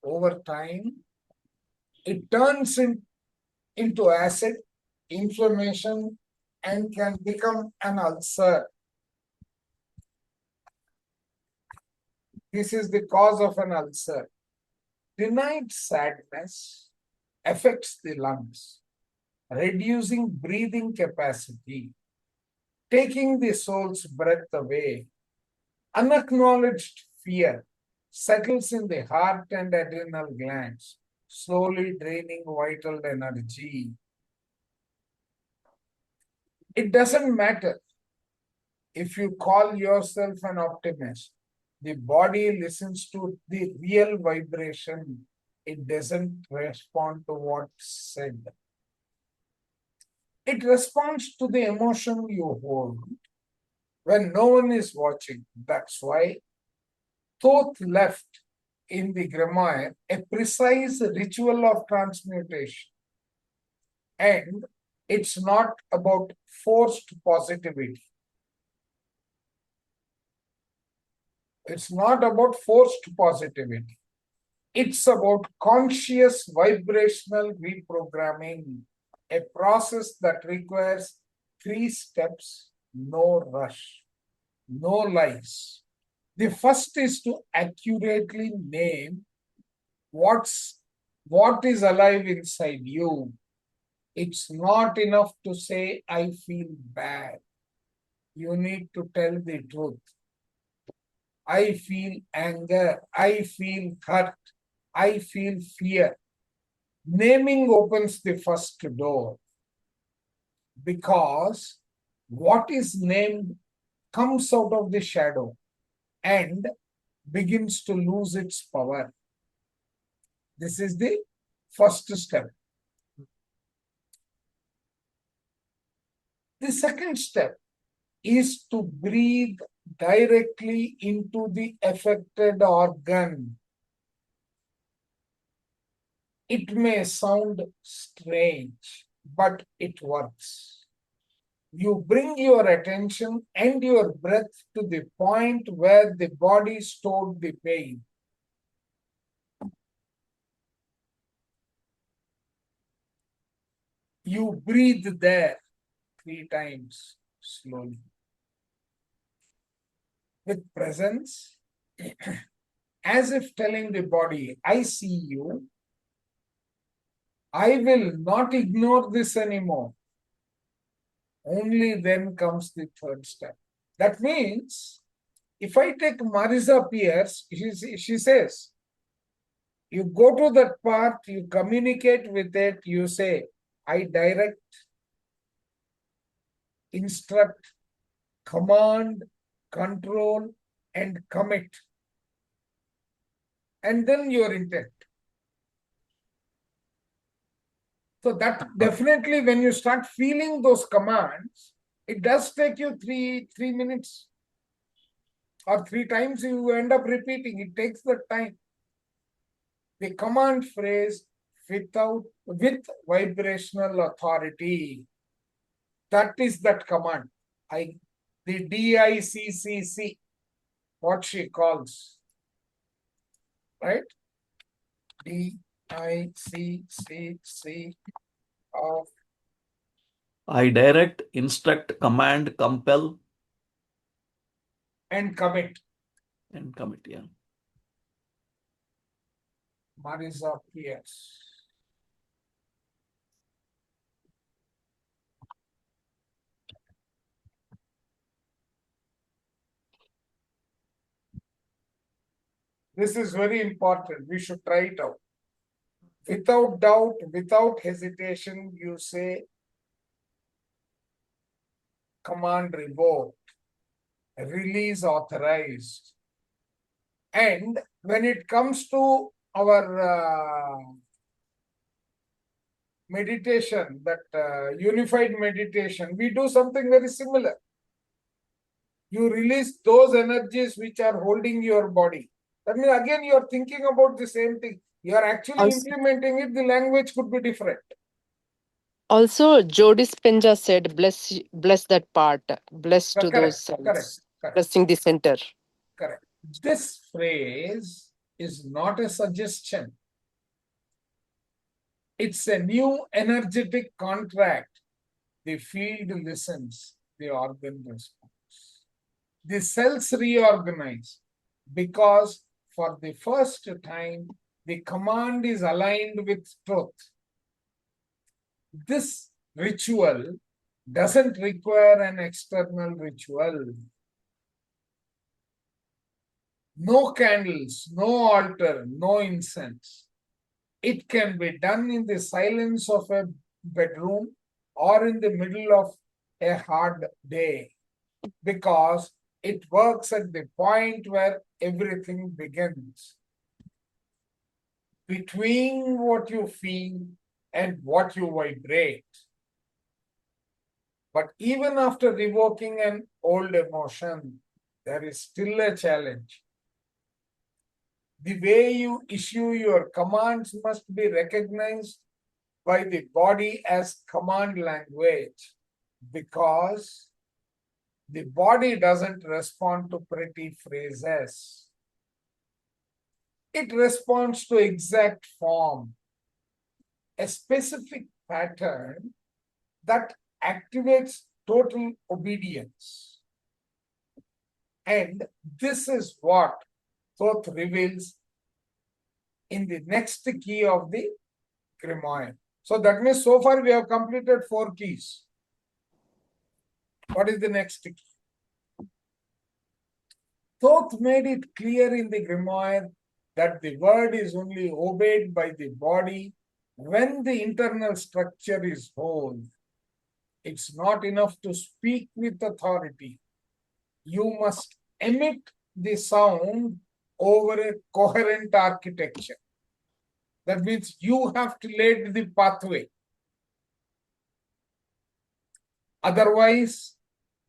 Over time, it turns into acid, inflammation, and can become an ulcer. This is the cause of an ulcer. Denied sadness affects the lungs, reducing breathing capacity, taking the soul's breath away. Unacknowledged fear settles in the heart and adrenal glands, slowly draining vital energy. It doesn't matter if you call yourself an optimist. The body listens to the real vibration. It doesn't respond to what's said. It responds to the emotion you hold when no one is watching. That's why Thoth left in the grimoire a precise ritual of transmutation. And it's not about forced positivity. It's not about forced positivity. It's about conscious vibrational reprogramming, a process that requires 3 steps, no rush, no lies. The first is to accurately name what is alive inside you. It's not enough to say, I feel bad. You need to tell the truth. I feel anger. I feel hurt. I feel fear. Naming opens the first door. because what is named comes out of the shadow and begins to lose its power. This is the first step. The second step is to breathe directly into the affected organ. It may sound strange, but it works. You bring your attention and your breath to the point where the body stored the pain. You breathe there 3 times slowly. With presence, as if telling the body, I see you. I will not ignore this anymore. Only then comes the third step. That means, if I take Marisa Pierce, she says, you go to that part, you communicate with it, you say, I direct, instruct, command, control, and commit. And then your intent. So that definitely, when you start feeling those commands, it does take you three minutes or 3 times you end up repeating. It takes the time. The command phrase with vibrational authority. That is that command. The DICCC, what she calls, right? DICCC of I direct, instruct, command, compel, and commit. Yeah. Marisa Pierce. This is very important. We should try it out. Without doubt, without hesitation, you say, command revoked, release authorized. And when it comes to our meditation, that unified meditation, we do something very similar. You release those energies which are holding your body. That means again you are thinking about the same thing. You are actually implementing it. The language could be different. Also, Joe Dispenza said, bless that part, bless to those cells, blessing the center. Correct. This phrase is not a suggestion. It's a new energetic contract. The field listens, the organ responds. The cells reorganize because for the first time, the command is aligned with truth. This ritual doesn't require an external ritual. No candles, no altar, no incense. It can be done in the silence of a bedroom or in the middle of a hard day because it works at the point where everything begins. Between what you feel and what you vibrate. But even after revoking an old emotion, there is still a challenge. The way you issue your commands must be recognized by the body as command language because the body doesn't respond to pretty phrases. It responds to exact form, a specific pattern that activates total obedience. And this is what Thoth reveals in the next key of the grimoire. So that means so far we have completed 4 keys. What is the next key? Thoth made it clear in the grimoire that the word is only obeyed by the body when the internal structure is whole. It's not enough to speak with authority. You must emit the sound over a coherent architecture. That means you have to lead the pathway. Otherwise,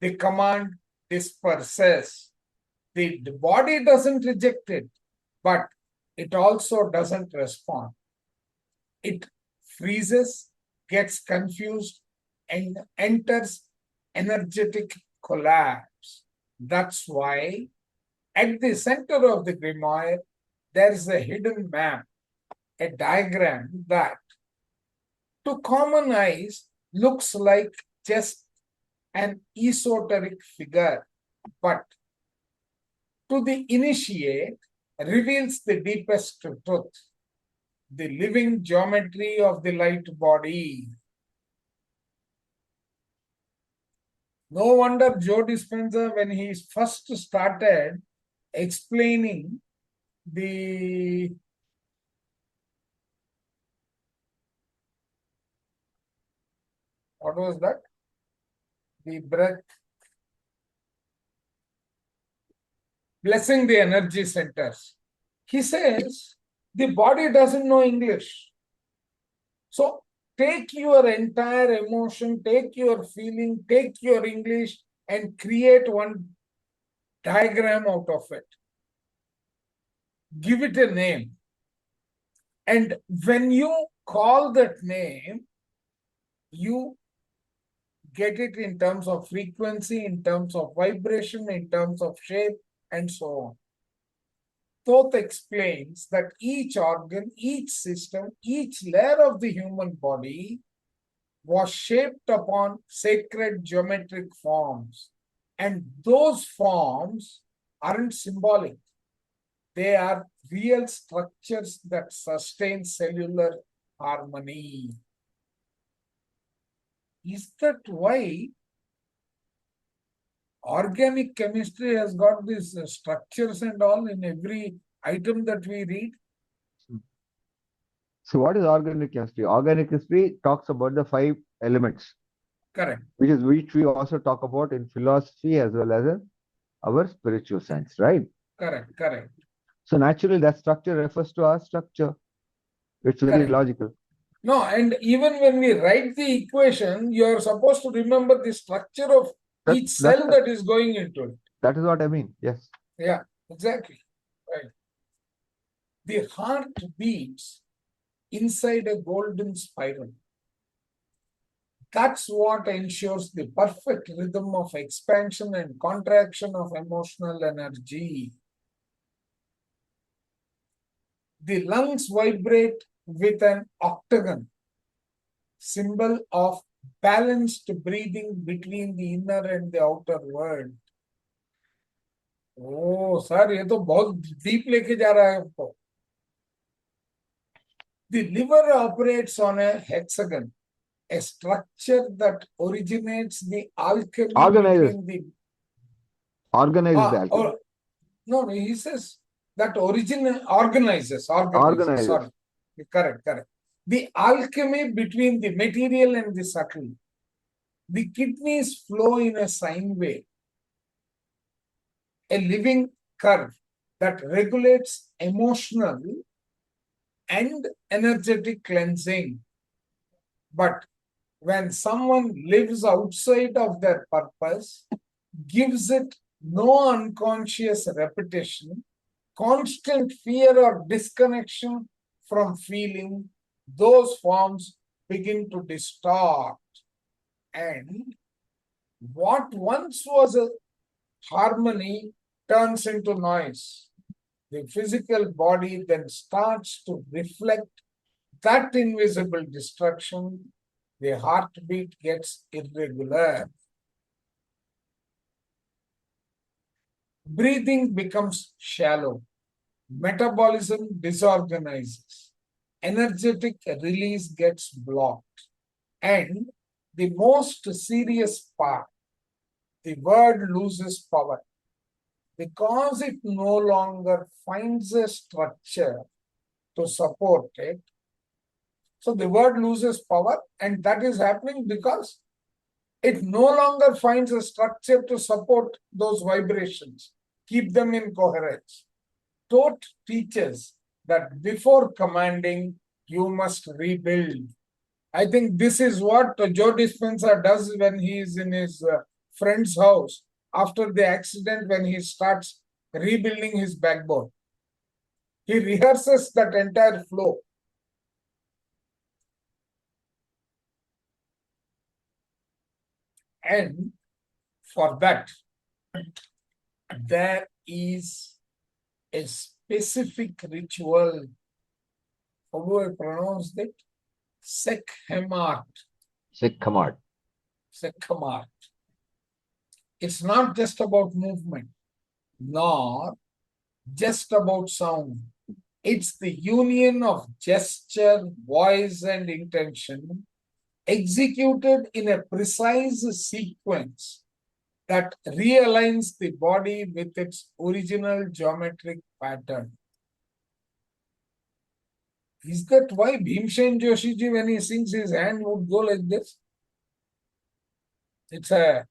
the command disperses. The body doesn't reject it, but it also doesn't respond. It freezes, gets confused, and enters energetic collapse. That's why at the center of the grimoire, there is a hidden map, a diagram that to common eyes looks like just an esoteric figure, but to the initiate reveals the deepest truth, the living geometry of the light body. No wonder Joe Dispenza, when he first started explaining the what was that? The breath, blessing the energy centers. He says the body doesn't know English. So take your entire emotion, take your feeling, take your English and create one diagram out of it. Give it a name. And when you call that name, you get it in terms of frequency, in terms of vibration, in terms of shape, and so on. Thoth explains that each organ, each system, each layer of the human body was shaped upon sacred geometric forms. And those forms aren't symbolic. They are real structures that sustain cellular harmony. Is that why organic chemistry has got these structures and all in every item that we read? So what is organic chemistry? Organic chemistry talks about the 5 elements. Correct. Which we also talk about in philosophy as well as in our spiritual science, right? Correct, correct. So naturally that structure refers to our structure. It's very Correct. logical. No, and even when we write the equation, you are supposed to remember the structure of each cell that is going into it. That is what I mean, yes. Yeah, exactly. Right. The heart beats inside a golden spiral. That's what ensures the perfect rhythm of expansion and contraction of emotional energy. The lungs vibrate with an octagon, symbol of balanced breathing between the inner and the outer world. Oh, sir, ये तो बहुत deep लेके जा रहा है आपको. The liver operates on a hexagon, a structure that originates the alchemy between the... Organizes the alchemy. No, he says that organizes. Sorry. Correct. The alchemy between the material and the subtle. The kidneys flow in a sine wave, a living curve that regulates emotional and energetic cleansing. But when someone lives outside of their purpose, gives it no unconscious repetition, constant fear or disconnection from feeling, those forms begin to distort. And what once was a harmony turns into noise. The physical body then starts to reflect that invisible destruction. The heartbeat gets irregular. Breathing becomes shallow. Metabolism disorganizes. Energetic release gets blocked. And the most serious part, the word loses power because it no longer finds a structure to support it. So the word loses power, and that is happening because it no longer finds a structure to support those vibrations, keep them in coherence. Thoth teaches that before commanding, you must rebuild. I think this is what Joe Dispenza does when he is in his friend's house after the accident, when he starts rebuilding his backbone. He rehearses that entire flow. And for that, there is a specific ritual. How do I pronounce it? Sekhemat. Sikhamart. Sekhemat. It's not just about movement, nor just about sound. It's the union of gesture, voice, and intention executed in a precise sequence that realigns the body with its original geometric pattern. Is that why Bhimsen Joshiji, when he sings, his hand would go like this? It's a...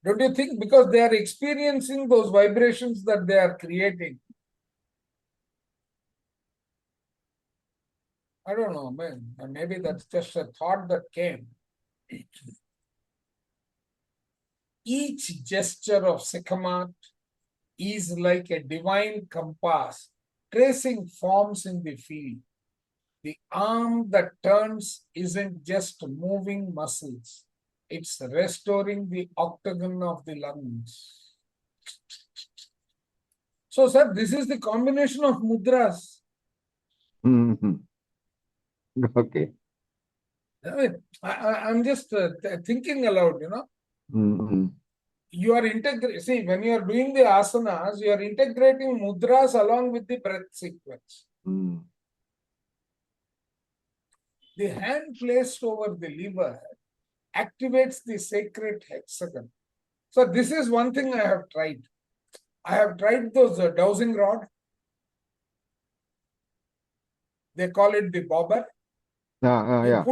Don't you think? Because they are experiencing those vibrations that they are creating. I don't know, man. Maybe that's just a thought that came. Each gesture of Sekamat is like a divine compass, tracing forms in the field. The arm that turns isn't just moving muscles. It's restoring the octagon of the lungs. So, sir, this is the combination of mudras. Mm-hmm. Okay. I'm just thinking aloud, you know. Mm-hmm. You are integrating, see, when you are doing the asanas, you are integrating mudras along with the breath sequence. Mm. The hand placed over the liver activates the sacred hexagon. So this is one thing I have tried. I have tried those dowsing rod. They call it the bobber. Yeah.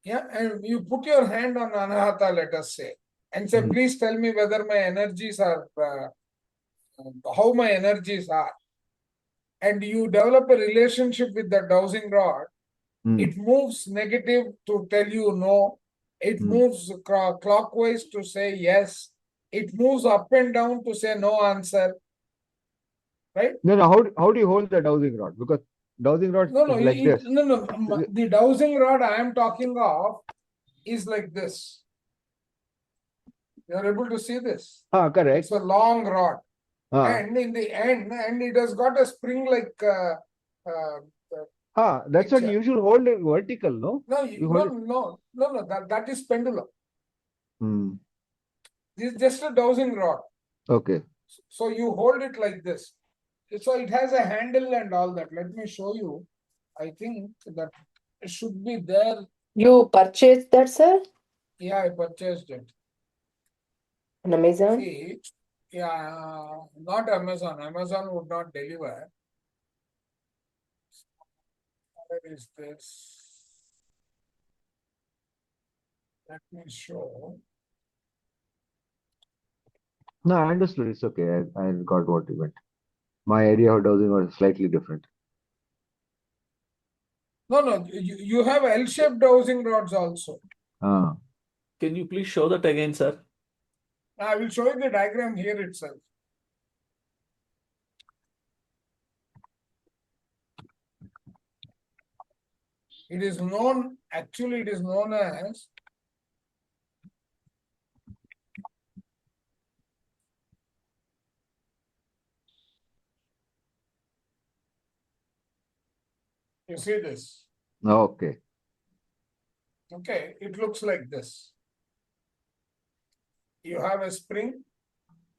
And you put your hand on Anahata, let us say, and say, please tell me whether my energies are, how my energies are. And you develop a relationship with the dowsing rod. It moves negative to tell you no. It moves clockwise to say yes. It moves up and down to say no answer. Right? No, how do you hold the dowsing rod? Because dowsing rod is like this. No. The dowsing rod I am talking of is like this. You are able to see this? Correct. It's a long rod. And in the end, and it has got a spring like... that's what you should hold it vertical, no? No. That is pendulum. Mm. This is just a dowsing rod. Okay. So you hold it like this. So it has a handle and all that. Let me show you. I think that should be there. You purchased that, sir? Yeah, I purchased it. On Amazon? See, yeah, not Amazon. Amazon would not deliver. Where is this? Let me show. No, I understood. It's okay. I got what you meant. My idea of dowsing was slightly different. No. You have L-shaped dowsing rods also. Can you please show that again, sir? I will show you the diagram here itself. It is known as you see this. Okay. Okay, it looks like this. You have a spring,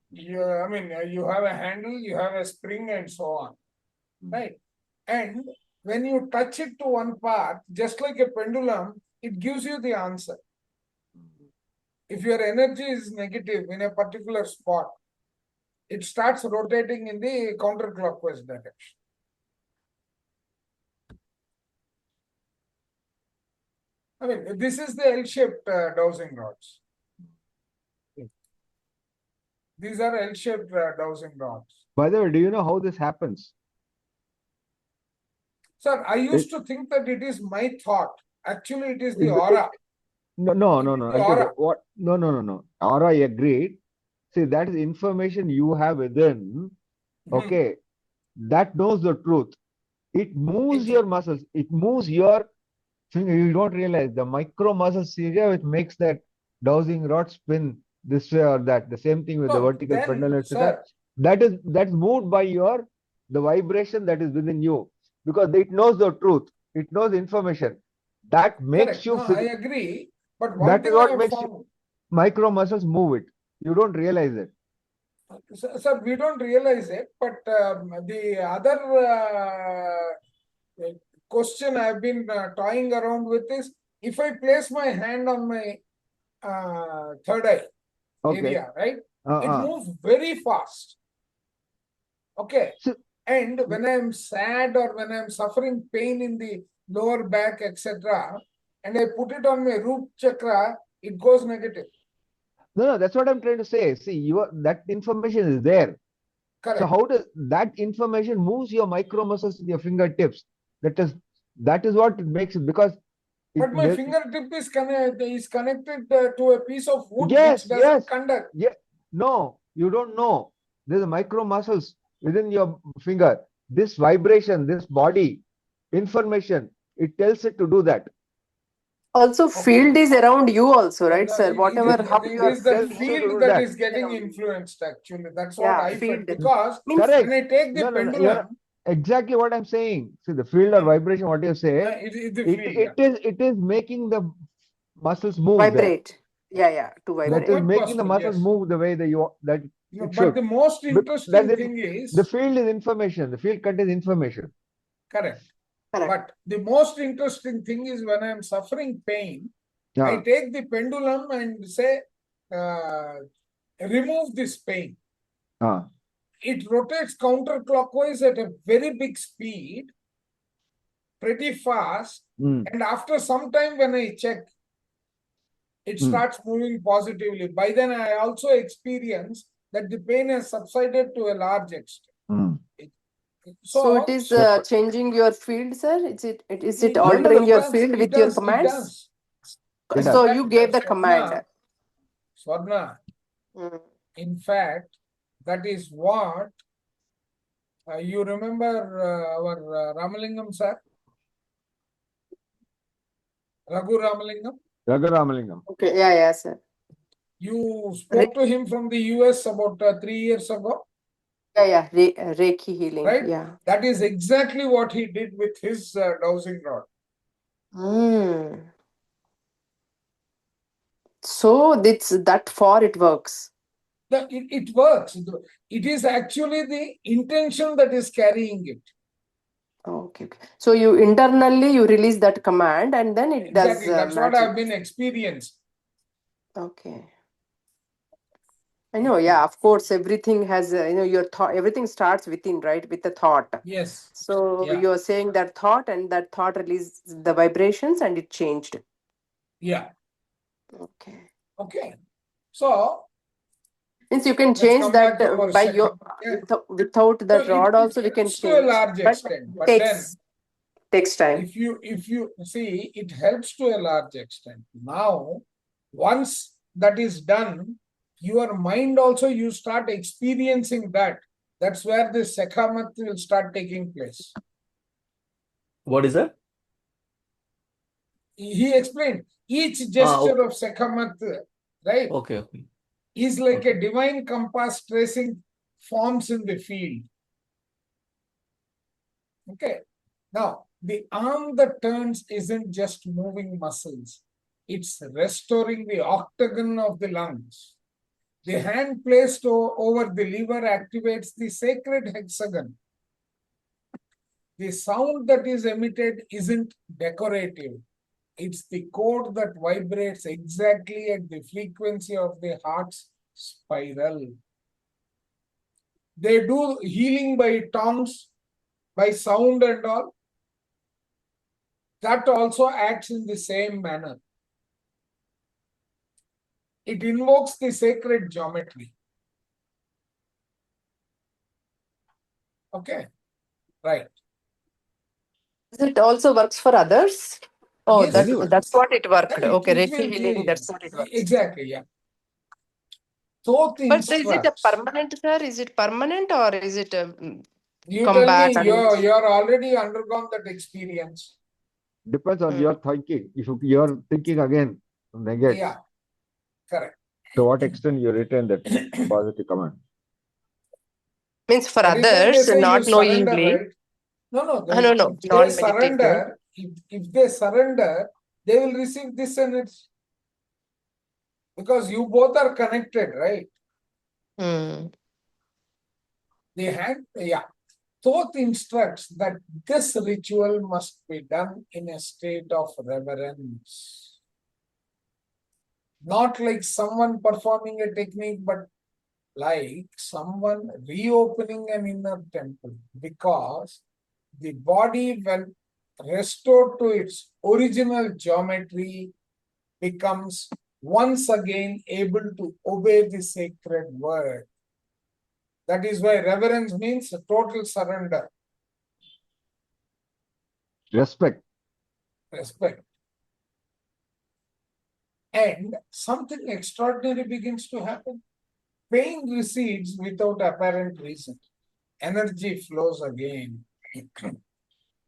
you have a handle, you have a spring and so on, right? And when you touch it to one part, just like a pendulum, it gives you the answer. If your energy is negative in a particular spot, it starts rotating in the counterclockwise direction. I mean, this is the L-shaped dowsing rods. These are L-shaped dowsing rods. By the way, do you know how this happens? Sir, I used to think that it is my thought. Actually, it is the aura. No. It is the I'll tell you aura. what. No. Aura, I agreed. See, that is information you have within. Okay, that knows the truth. It moves your muscles. It moves your finger. You don't realize the micro muscles here, which makes that dowsing rod spin this way or that. The same thing with the No, vertical then, pendulum, sir, etc. That's moved by the vibration that is within you, because it knows the truth. It knows information. That makes correct. you No, I feel. agree. But one That is thing I what have makes found, micro muscles move it. You don't realize it. sir, we don't realize it, but the other question I've been toying around with is, if I place my hand on my third eye Okay. area, right? It Uh-uh. moves very fast. Okay. So, And when I'm sad or when I'm suffering pain in the lower back, etc., and I put it on my root chakra, it goes negative. no, that's what I'm trying to say. See, that information is there. Correct. So how does that information moves your micro muscles in your fingertips? That is what it makes it, because But my there- fingertip is connected to a piece of wood yes, which doesn't yes, conduct. yeah. No, you don't know. There's a micro muscles within your finger. This vibration, this body information, it tells it to do that. Also, field is around you also, right, sir? It Whatever is, how it you are is that tells you to field do that that. is getting around you. influenced, actually. That's what Yeah, I felt. field. Because Means Correct. when I take the No, pendulum, exactly what I'm saying. See, the field or vibration, what you say, it is the field. it is making the muscles move there. vibrate. Yeah, to That vibrate. is Quite making the possible, muscles yes. move the way that No, it but should. the most But interesting that's it. thing is, The field is information. The field contains information. correct. Correct. But the most interesting thing is, when I'm suffering pain, I Yeah. take the pendulum and say, remove this pain. Ah. It rotates counterclockwise at a very big speed, pretty fast. And after some time, when I check, it starts moving positively. By then, I also experience that the pain has subsided to a large extent. So it is changing your field, sir? Is it No, altering your does, field it with your does, it commands? does. So In you fact, gave the command. Swarna, in fact, that is what you remember our Ramalingam sir? Raghu Ramalingam? Raghu Ramalingam. Okay, yeah, sir. You spoke to him from the US about 3 years ago, Yeah, Reiki healing. right? Yeah. That is exactly what he did with his dowsing rod. So that far it works. It works. It is actually the intention that is carrying it. Okay. So you internally you release that command and then it Exactly. does That's what magic. I've been experienced. Okay. I know, yeah, of course, everything has, your thought, everything starts within, right, with the thought. Yes. So Yeah. you're saying that thought and that thought released the vibrations and it changed. Yeah. Okay. Okay. So, Means you can let's change come that back to our by second. your, Yeah. without that So rod also we can helps to a change. large But extent. But then, takes time. if you see, it helps to a large extent. Now, once that is done, your mind also, you start experiencing that. That's where the Sekhamat will start taking place. What is that? He explained each gesture of Sekhamat, right? Okay. Is like a divine compass tracing forms in the field. Okay. Now, the arm that turns isn't just moving muscles. It's restoring the octagon of the lungs. The hand placed over the liver activates the sacred hexagon. The sound that is emitted isn't decorative. It's the chord that vibrates exactly at the frequency of the heart's spiral. They do healing by tongues, by sound and all. that also acts in the same manner. It invokes the sacred geometry. Okay, right. It also works for others. Oh, Yes, Anyone. that's what it worked. it Okay, will Reiki healing, be that's what it works. exactly, yeah. Thoth But is it a instructs. permanent, sir? Is it permanent or is it a You come tell back me, and you're already undergone that experience. Depends on your thinking. If you're thinking again, negate. Yeah, correct. To what extent you retain that positive command? means for That is why they others, say you not surrender, knowingly? right? No. No, no, If they non-meditative. surrender, if they surrender, they will receive this energy. Because you both are connected, right? They had, yeah. Thoth instructs that this ritual must be done in a state of reverence. Not like someone performing a technique, but like someone reopening an inner temple, because the body, when restored to its original geometry, becomes once again able to obey the sacred word. That is why reverence means total surrender. Respect. And something extraordinary begins to happen. Pain recedes without apparent reason. Energy flows again.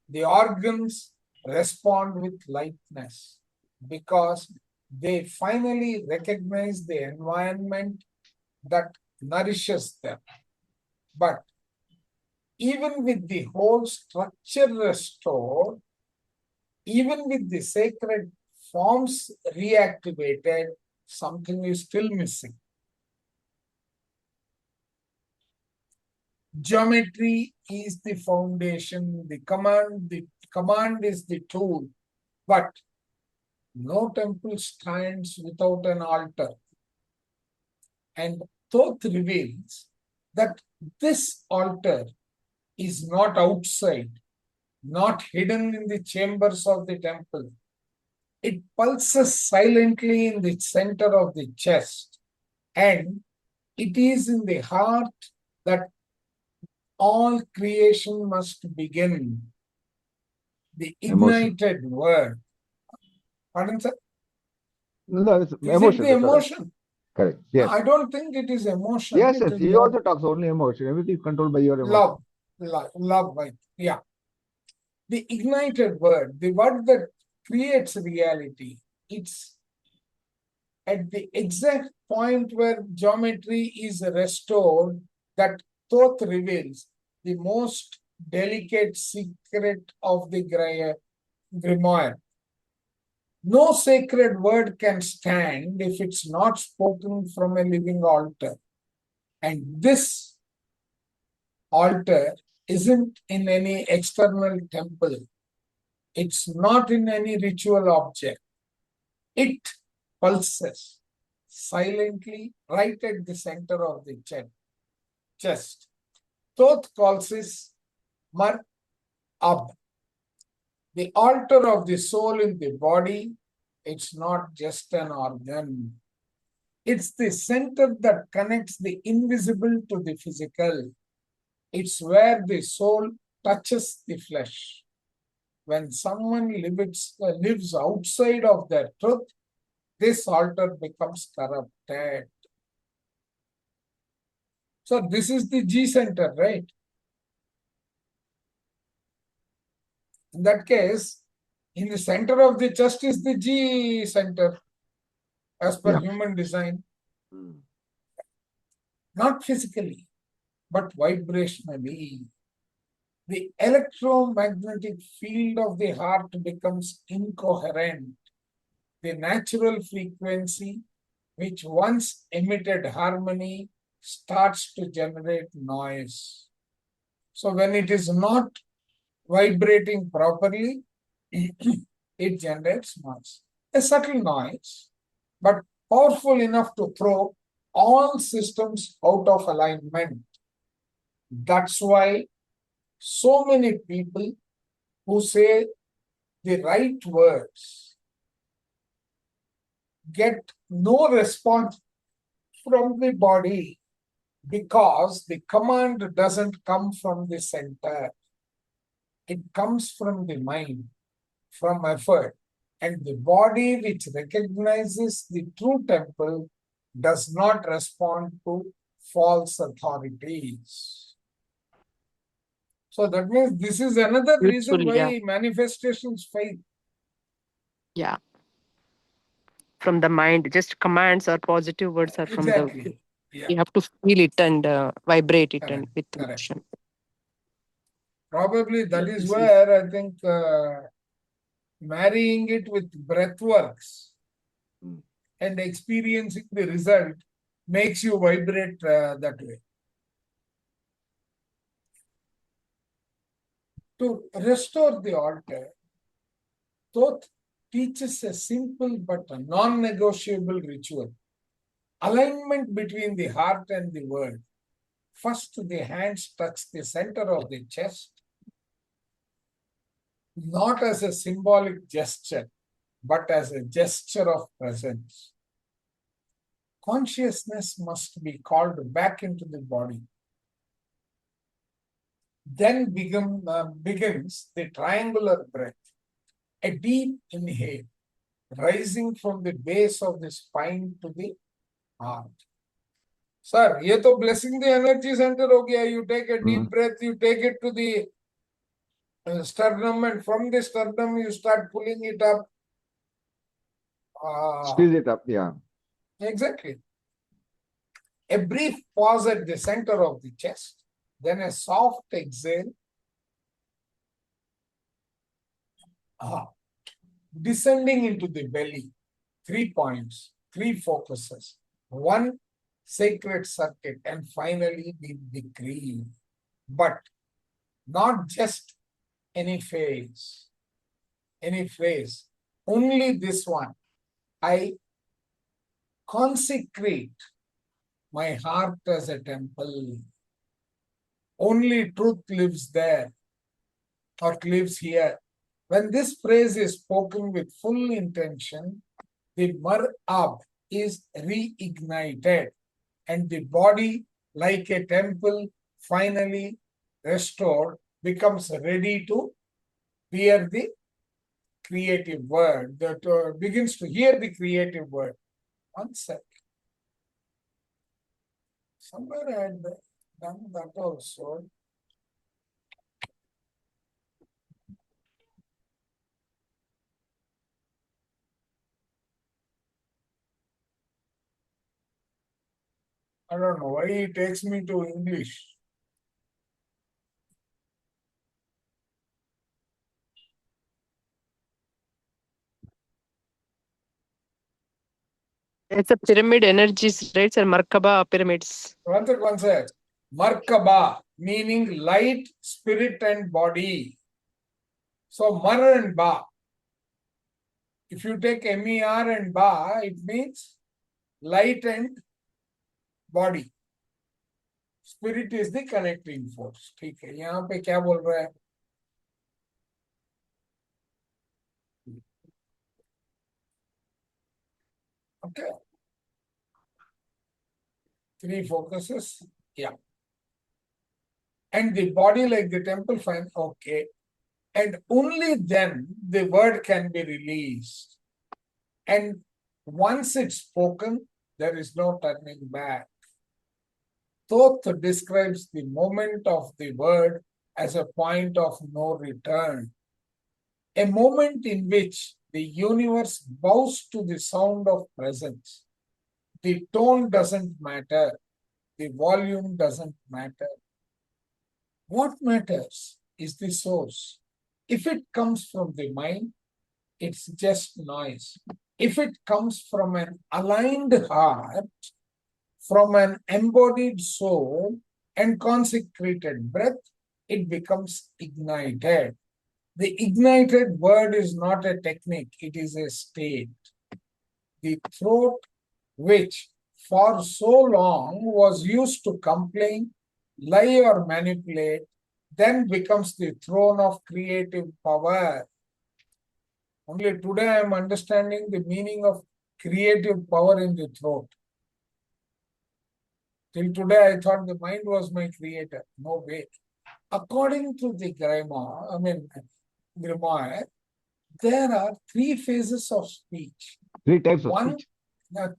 The organs respond with lightness because they finally recognize the environment that nourishes them. But even with the whole structure restored, even with the sacred forms reactivated, something is still missing. Geometry is the foundation, the command is the tool, but no temple stands without an altar. And Thoth reveals that this altar is not outside, not hidden in the chambers of the temple. It pulses silently in the center of the chest, and it is in the heart that all creation must begin. The ignited word. Pardon, sir? No, it's Is it emotion. the emotion? Correct. No, Yes. I don't think it is emotion. Yes, It yes. is He more also talks only emotion. Everything is controlled by your emotion. love, right? Yeah. The ignited word, the word that creates reality. It's at the exact point where geometry is restored that Thoth reveals the most delicate secret of the grimoire. No sacred word can stand if it's not spoken from a living altar. And this altar isn't in any external temple. It's not in any ritual object. It pulses silently right at the center of the chest. Thoth calls this Mar Ab, the altar of the soul in the body. It's not just an organ. It's the center that connects the invisible to the physical. It's where the soul touches the flesh. When someone lives outside of their truth, this altar becomes corrupted. So this is the G center, right? In that case, in the center of the chest is the G center, as per human design. Not physically, but vibrationally. The electromagnetic field of the heart becomes incoherent. The natural frequency, which once emitted harmony, starts to generate noise. So when it is not vibrating properly, it generates noise. A subtle noise, but powerful enough to throw all systems out of alignment. That's why so many people who say the right words get no response from the body because the command doesn't come from the center. It comes from the mind, from effort. And the body which recognizes the true temple does not respond to false authorities. So that means this is another reason Beautiful, yeah. why manifestations fail. Yeah. From the mind, just commands or positive words are from the. Exactly. Yeah. You have to feel it and vibrate it and Correct. with Correct. emotion. Probably that Yeah, is this is where I think marrying it with breathworks and experiencing the result makes you vibrate that way. To restore the altar, Thoth teaches a simple but a non-negotiable ritual. Alignment between the heart and the word. First, the hands touch the center of the chest, not as a symbolic gesture, but as a gesture of presence. Consciousness must be called back into the body. Then begins the triangular breath, a deep inhale, rising from the base of the spine to the heart. Sir, ये तो blessing the energy center हो गया. You take a deep breath, you take it to the sternum, and from the sternum you start pulling it up. Squeeze it up, yeah. Exactly. A brief pause at the center of the chest, then a soft exhale. Descending into the belly. 3 points, 3 focuses, 1 sacred circuit, and finally the decree. But not just any phase, only this one. I consecrate my heart as a temple. Only truth lives there, or lives here. When this phrase is spoken with full intention, the marab is reignited and the body, like a temple finally restored, becomes ready to hear the creative word, that begins to hear the creative word. One sec. Somewhere I had done that also. I don't know why it takes me to English. It's a pyramid energies, right? Sir, Markaba pyramids. One sec. Markaba, meaning light, spirit, and body. So Mar and Ba. If you take MER and Ba, it means light and body. Spirit is the connecting force. ठीक है, यहाँ पे क्या बोल रहा है? Okay. 3 focuses. Yeah. And the body like the temple fine. Okay. And only then the word can be released. And once it's spoken, there is no turning back. Thoth describes the moment of the word as a point of no return. A moment in which the universe bows to the sound of presence. The tone doesn't matter. The volume doesn't matter. What matters is the source. If it comes from the mind, it's just noise. If it comes from an aligned heart, from an embodied soul and consecrated breath, it becomes ignited. The ignited word is not a technique, it is a state. The throat, which for so long was used to complain, lie, or manipulate, then becomes the throne of creative power. Only today I am understanding the meaning of creative power in the throat. Till today I thought the mind was my creator. No way. According to the Grimoire, there are three phases of speech. Three types of One, speech.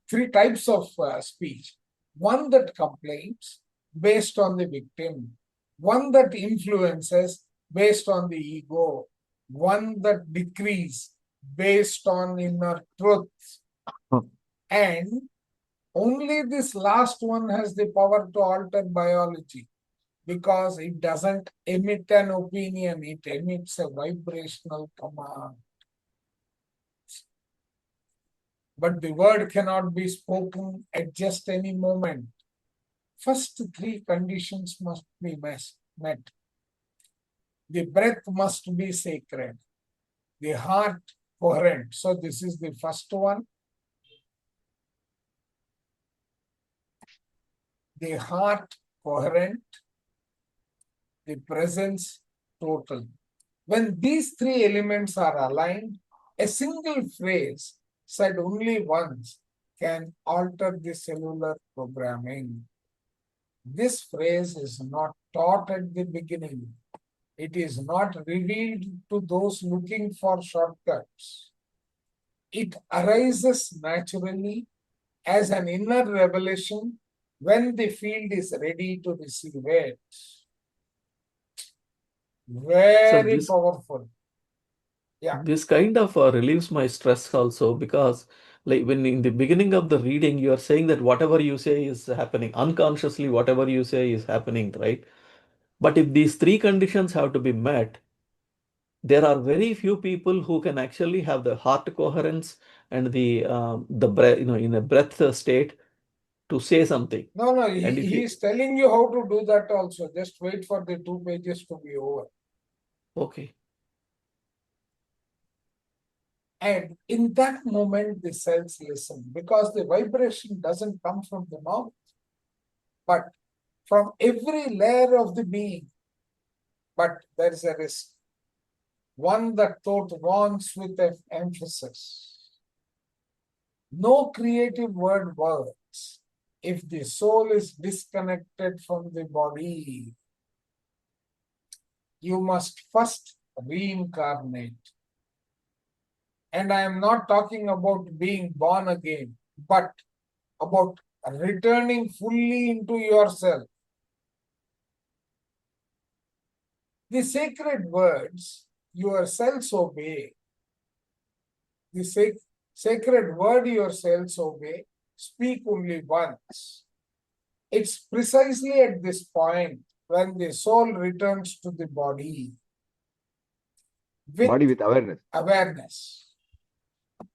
three types of speech. One that complains based on the victim. One that influences based on the ego. One that decrees based on inner truth. Huh. And only this last one has the power to alter biology because it doesn't emit an opinion, it emits a vibrational command. But the word cannot be spoken at just any moment. First three conditions must be met. The breath must be sacred. The heart coherent. So this is the first one. The heart coherent. The presence total. When these three elements are aligned, a single phrase said only once can alter the cellular programming. This phrase is not taught at the beginning. It is not revealed to those looking for shortcuts. It arises naturally as an inner revelation when the field is ready to receive it. Very this powerful. Yeah. this kind of relieves my stress also, because like when in the beginning of the reading you are saying that whatever you say is happening unconsciously, whatever you say is happening, right? But if these three conditions have to be met, there are very few people who can actually have the heart coherence and the breath, in a breath state to say something. No, And if he you is telling you how to do that also. Just wait for the 2 pages to be over. okay, And in that moment, the cells listen because the vibration doesn't come from the mouth, but from every layer of the being. But there is a risk. One that Thoth warns with an emphasis. No creative word works if the soul is disconnected from the body. You must first reincarnate. And I am not talking about being born again, but about returning fully into yourself. The sacred words your cells obey. The sacred word your cells obey. Speak only once. It's precisely at this point when the soul returns to the body Body with with awareness. awareness.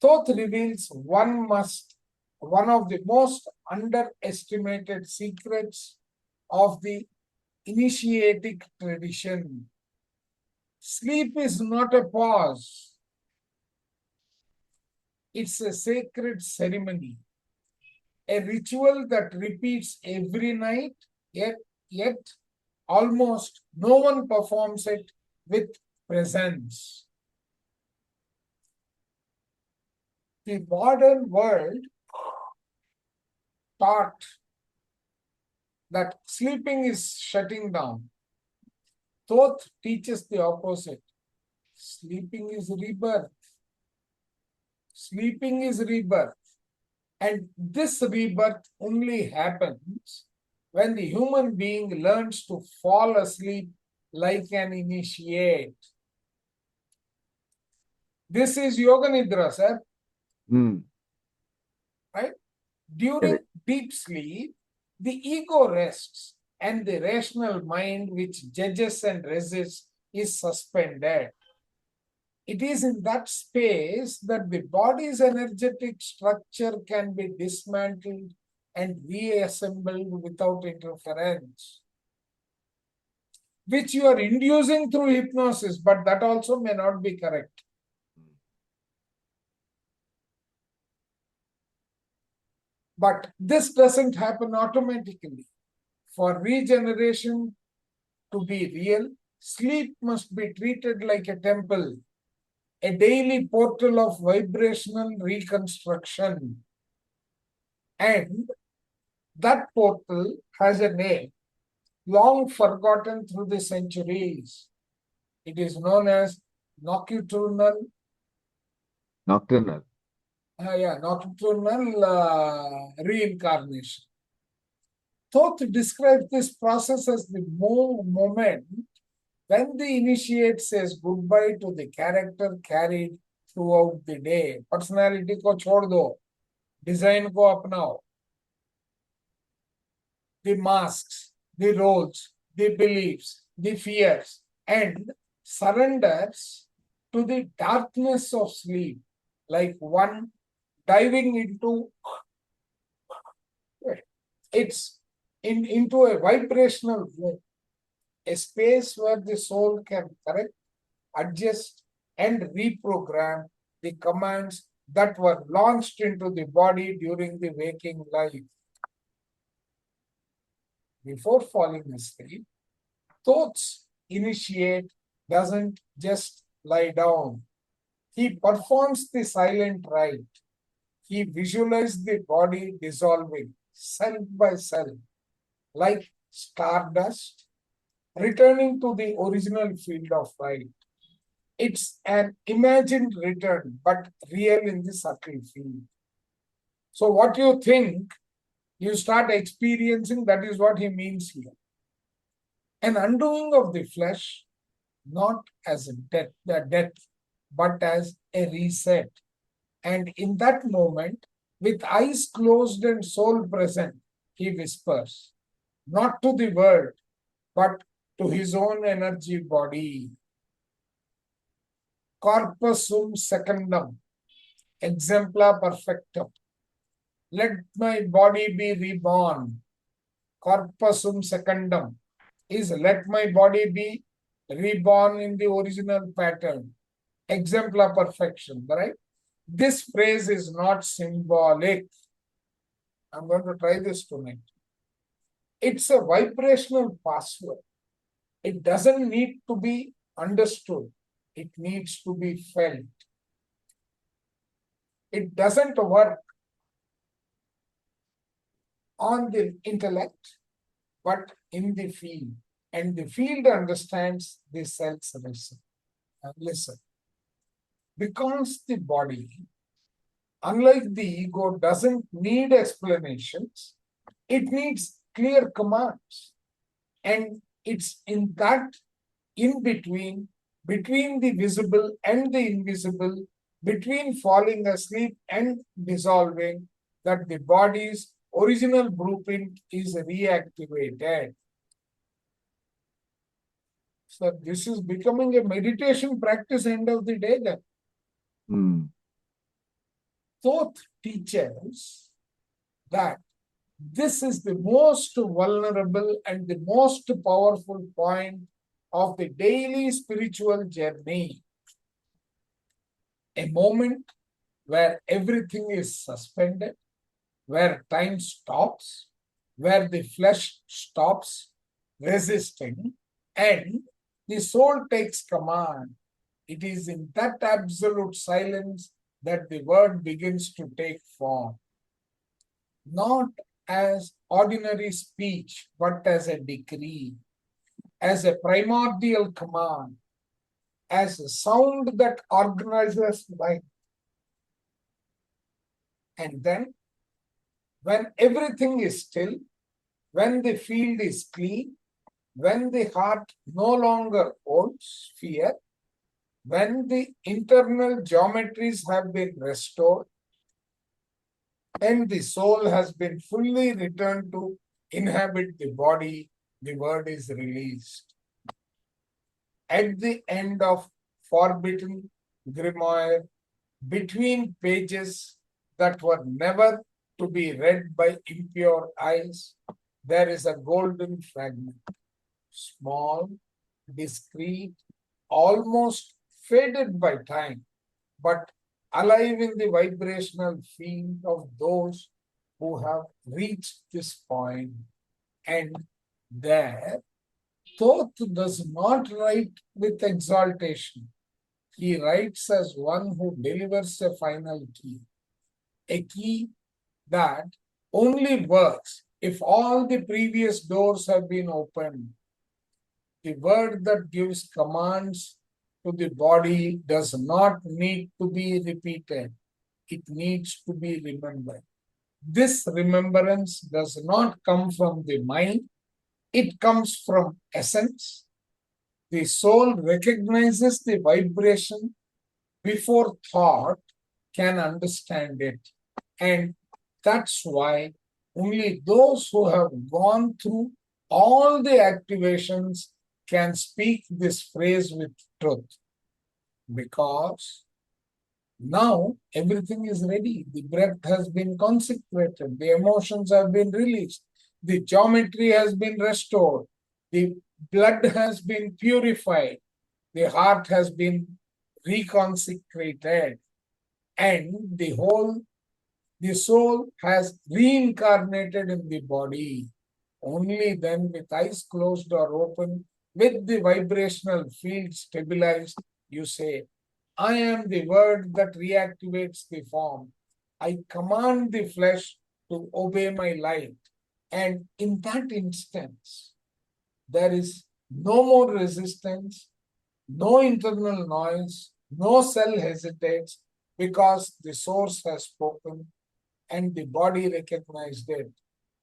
Thoth reveals one of the most underestimated secrets of the initiatic tradition. Sleep is not a pause. It's a sacred ceremony, a ritual that repeats every night, yet almost no one performs it with presence. The modern world taught that sleeping is shutting down. Thoth teaches the opposite. Sleeping is rebirth. Sleeping is rebirth. And this rebirth only happens when the human being learns to fall asleep like an initiate. This is Yoga Nidra, sir. Right? During deep sleep, the ego rests and the rational mind, which judges and resists, is suspended. It is in that space that the body's energetic structure can be dismantled and reassembled without interference, which you are inducing through hypnosis, but that also may not be correct. But this doesn't happen automatically. For regeneration to be real, sleep must be treated like a temple, a daily portal of vibrational reconstruction. And that portal has a name, long forgotten through the centuries. It is known as nocturnal Nocturnal. Reincarnation. Thoth describes this process as the moment when the initiate says goodbye to the character carried throughout the day. Personality ko chhod do, design ko apnao. The masks, the roles, the beliefs, the fears, and surrenders to the darkness of sleep, like one diving into into a vibrational room, a space where the soul can correct, adjust, and reprogram the commands that were launched into the body during the waking life. Before falling asleep, Thoth's initiate doesn't just lie down. He performs the silent rite. He visualizes the body dissolving cell by cell, like stardust, returning to the original field of light. It's an imagined return, but real in the subtle field. So what you think, you start experiencing, that is what he means here. An undoing of the flesh, not as a death, but as a reset. And in that moment, with eyes closed and soul present, he whispers, not to the world, but to his own energy body. Corpus sum secundum, exempla perfectum. Let my body be reborn. Corpus sum secundum is let my body be reborn in the original pattern. Exempla perfection, right? This phrase is not symbolic. I'm going to try this tonight. It's a vibrational password. It doesn't need to be understood. It needs to be felt. It doesn't work on the intellect, but in the field. And the field understands the cells listen. Listen. Because the body, unlike the ego, doesn't need explanations, it needs clear commands. And it's in that in between the visible and the invisible, between falling asleep and dissolving, that the body's original blueprint is reactivated. So this is becoming a meditation practice end of the day then. Thoth teaches that this is the most vulnerable and the most powerful point of the daily spiritual journey. A moment where everything is suspended, where time stops, where the flesh stops resisting, and the soul takes command. It is in that absolute silence that the word begins to take form. Not as ordinary speech, but as a decree, as a primordial command, as a sound that organizes life. And then, when everything is still, when the field is clean, when the heart no longer holds fear, when the internal geometries have been restored, and the soul has been fully returned to inhabit the body, the word is released. At the end of forbidden grimoire, between pages that were never to be read by impure eyes, there is a golden fragment, small, discreet, almost faded by time, but alive in the vibrational field of those who have reached this point. And there, Thoth does not write with exaltation. he writes as one who delivers a final key, a key that only works if all the previous doors have been opened. The word that gives commands to the body does not need to be repeated. It needs to be remembered. This remembrance does not come from the mind. It comes from essence. The soul recognizes the vibration before thought can understand it. And that's why only those who have gone through all the activations can speak this phrase with truth. Because now everything is ready. The breath has been consecrated. The emotions have been released. The geometry has been restored. The blood has been purified. The heart has been reconsecrated. And the soul has reincarnated in the body. Only then, with eyes closed or open, with the vibrational field stabilized, you say, I am the word that reactivates the form. I command the flesh to obey my light. And in that instance, there is no more resistance, no internal noise, no cell hesitates, because the source has spoken and the body recognized it,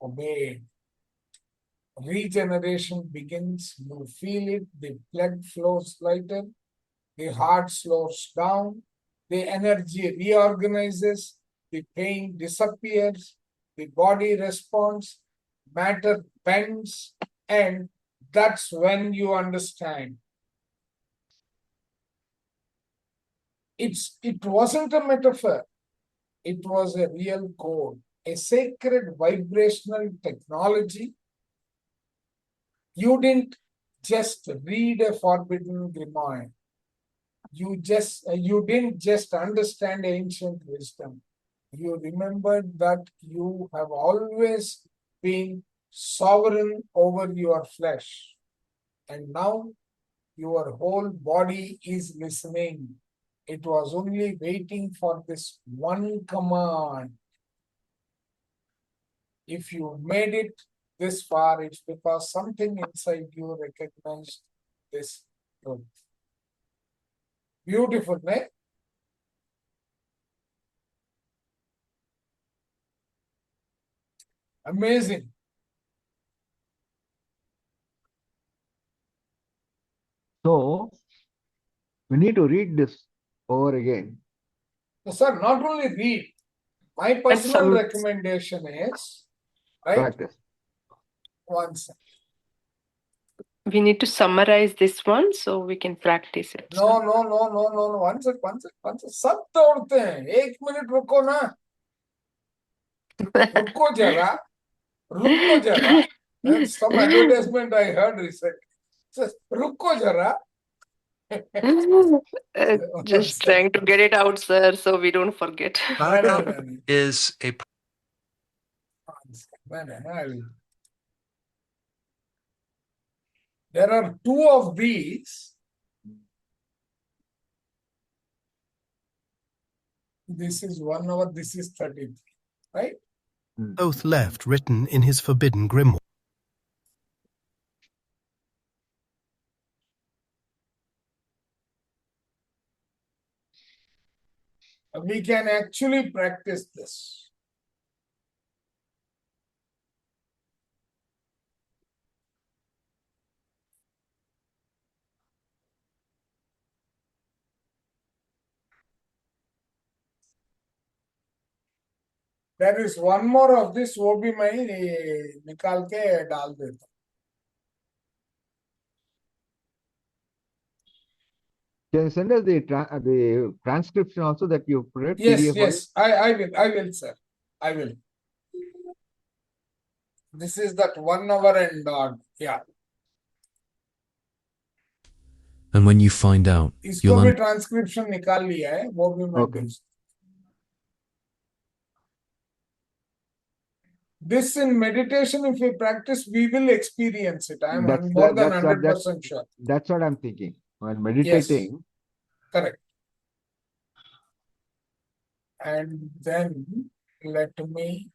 obeyed. Regeneration begins, you feel it, the blood flows lighter, the heart slows down, the energy reorganizes, the pain disappears, the body responds, matter bends, and that's when you understand. It wasn't a metaphor, it was a real code, a sacred vibrational technology. You didn't just read a forbidden grimoire. You didn't just understand ancient wisdom. You remembered that you have always been sovereign over your flesh. And now your whole body is listening. It was only waiting for this one command. If you made it this far, it's because something inside you recognized this truth. Beautiful, right? Amazing. So, we need to read this over again. So, sir, not only read, my personal recommendation is, right? Practice. One second. We need to summarize this one so we can practice it. No. One sec. सब तोड़ते हैं. 1 minute रुको ना. रुको जरा. That's some advertisement I heard recently. Says, रुको जरा. Just trying to get it out, sir, so we don't forget. Is a There are 2 of these. This is 1 hour, this is 33, right? Thoth left written in his forbidden grimoire. We can actually practice this. There is one more of this, वो भी मैं निकाल के डाल देता. Can you send us the transcription also that you read? Yes, I will, sir. I will. This is that 1 hour and yeah. And when you find out, इसको भी transcription निकाल लिया है, वो भी मैं Okay. This in meditation, if we practice, we will experience it. I am more than 100% sure. That's what I'm thinking. While meditating, Correct. And then let me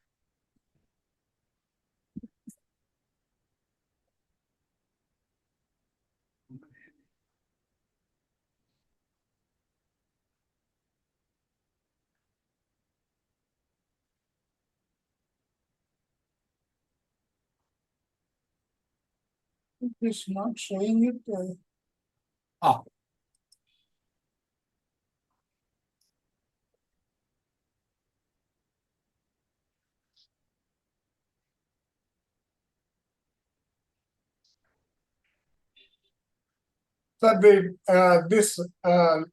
it is not showing it. Ah, so this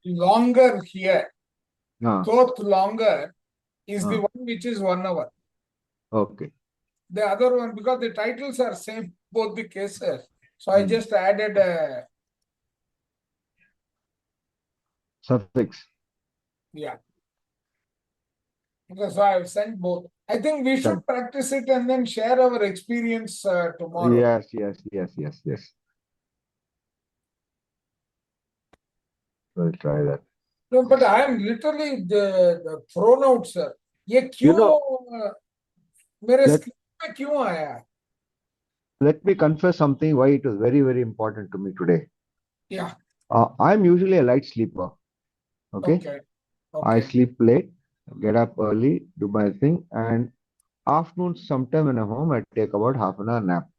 longer here, Thoth longer is the one which is 1 hour. Okay. The other one, because the titles are same, both the cases. So I just added a, Suffix. yeah. Because I have sent both. I think we should practice it and then share our experience tomorrow. Yes. We'll try that. No, but I am literally the thrown out, sir. ये क्यों मेरे screen में क्यों आया? Let me confess something why it was very, very important to me today. Yeah. I'm usually a light sleeper. Okay. I sleep late, get up early, do my thing, and afternoon, sometime when I'm home, I take about half an hour nap.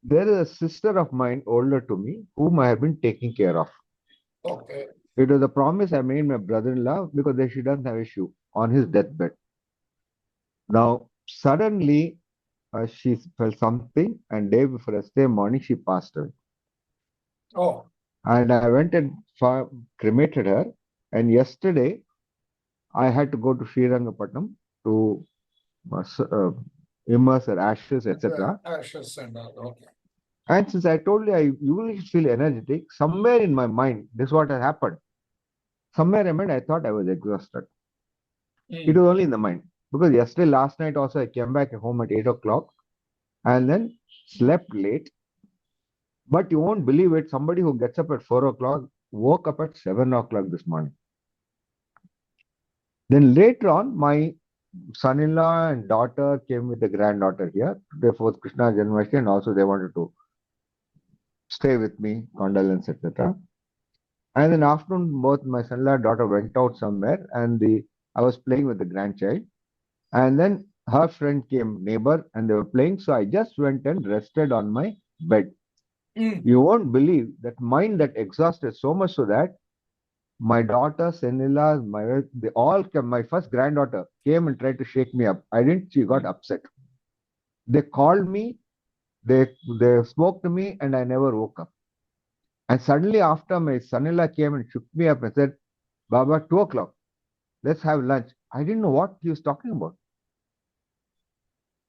There is a sister of mine, older to me, whom I have been taking care of. Okay. It was a promise I made my brother-in-law because she doesn't have issue on his deathbed. Now, suddenly, she felt something, and day before yesterday morning, she passed away. Oh. And I went and cremated her. And yesterday, I had to go to Srirangapatnam to immerse her ashes, etc. Ashes and all. Okay. And since I told you I usually feel energetic, somewhere in my mind, this is what has happened. Somewhere in my mind, I thought I was exhausted. It was only in the mind. Because yesterday, last night also, I came back home at 8 o'clock and then slept late. But you won't believe it, somebody who gets up at 4 o'clock woke up at 7 o'clock this morning. Then later on, my son-in-law and daughter came with the granddaughter here. Today, 4th Krishna Janmashtami, and also they wanted to stay with me, condolence, etc. And in the afternoon, both my son-in-law and daughter went out somewhere, and I was playing with the grandchild. And then her friend came, neighbor, and they were playing. So I just went and rested on my bed. You won't believe that mind that exhausted so much so that my daughter, son-in-law, my wife, they all came. My first granddaughter came and tried to shake me up. I didn't. She got upset. They called me. They spoke to me, and I never woke up. And suddenly, after my son-in-law came and shook me up and said, "Baba, 2 o'clock. Let's have lunch." I didn't know what he was talking about.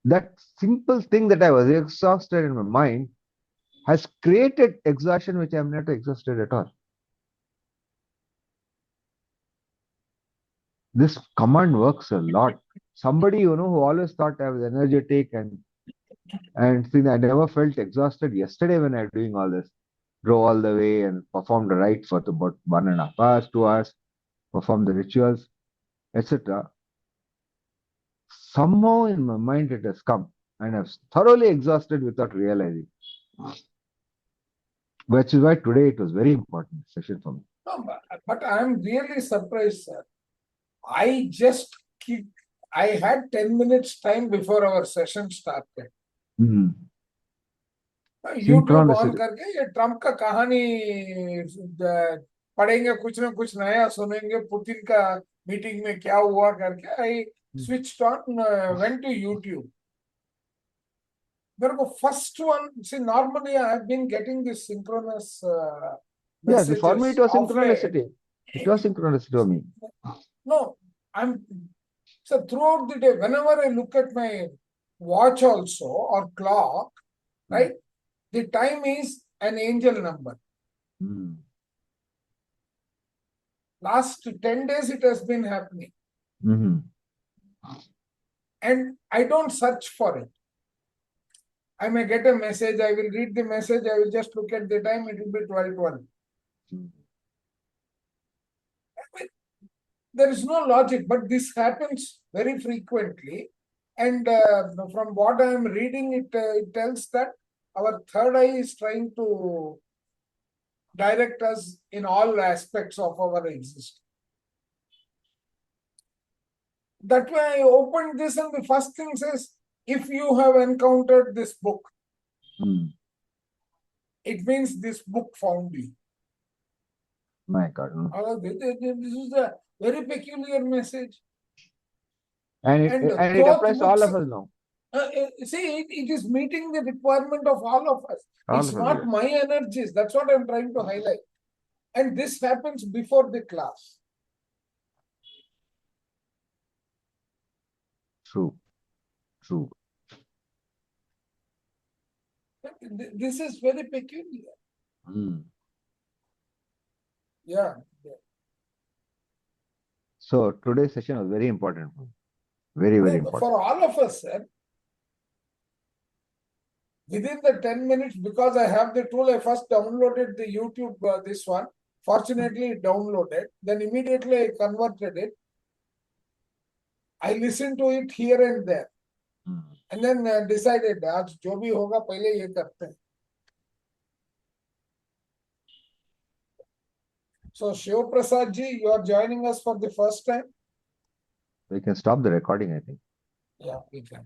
That simple thing that I was exhausted in my mind has created exhaustion which I am not exhausted at all. This command works a lot. Somebody, who always thought I was energetic and since I never felt exhausted yesterday when I was doing all this, drove all the way and performed the rite for about 1.5 hours, 2 hours, performed the rituals, etc. Somehow in my mind it has come and I was thoroughly exhausted without realizing. Which is why today it was very important session for me. No, but I am really surprised, sir. I had 10 minutes time before our session started. YouTube on करके ये Trump का कहानी पढ़ेंगे, कुछ ना कुछ नया सुनेंगे, पुतिन का मीटिंग में क्या हुआ करके आई switched on, went to YouTube. मेरे को first one, see, normally I have been getting this synchronous messages. Yes, for me it was synchronicity. It was synchronicity for me. No, so throughout the day, whenever I look at my watch also or clock, right, the time is an angel number. Last 10 days it has been happening. And I don't search for it. I may get a message, I will read the message, I will just look at the time, it will be 12:12. There is no logic, but this happens very frequently. And from what I am reading, it tells that our third eye is trying to direct us in all aspects of our existence. That way I opened this, and the first thing says, if you have encountered this book, it means this book found you. My God. This is a very peculiar message. And it applies to all of us now. See, it is meeting the requirement of all of us. All It's of us, not yes. my energies. That's what I'm trying to highlight. And this happens before the class. True. This is very peculiar. Yeah. So today's session was very important. Very, very important. For all of us, sir, within the 10 minutes, because I have the tool, I first downloaded the YouTube, this one. Fortunately, it downloaded. Then immediately I converted it. I listened to it here and there. And then decided, आज जो भी होगा पहले ये करते हैं. So Shiv Prasad ji, you are joining us for the first time. We can stop the recording, I think. Yeah, we can.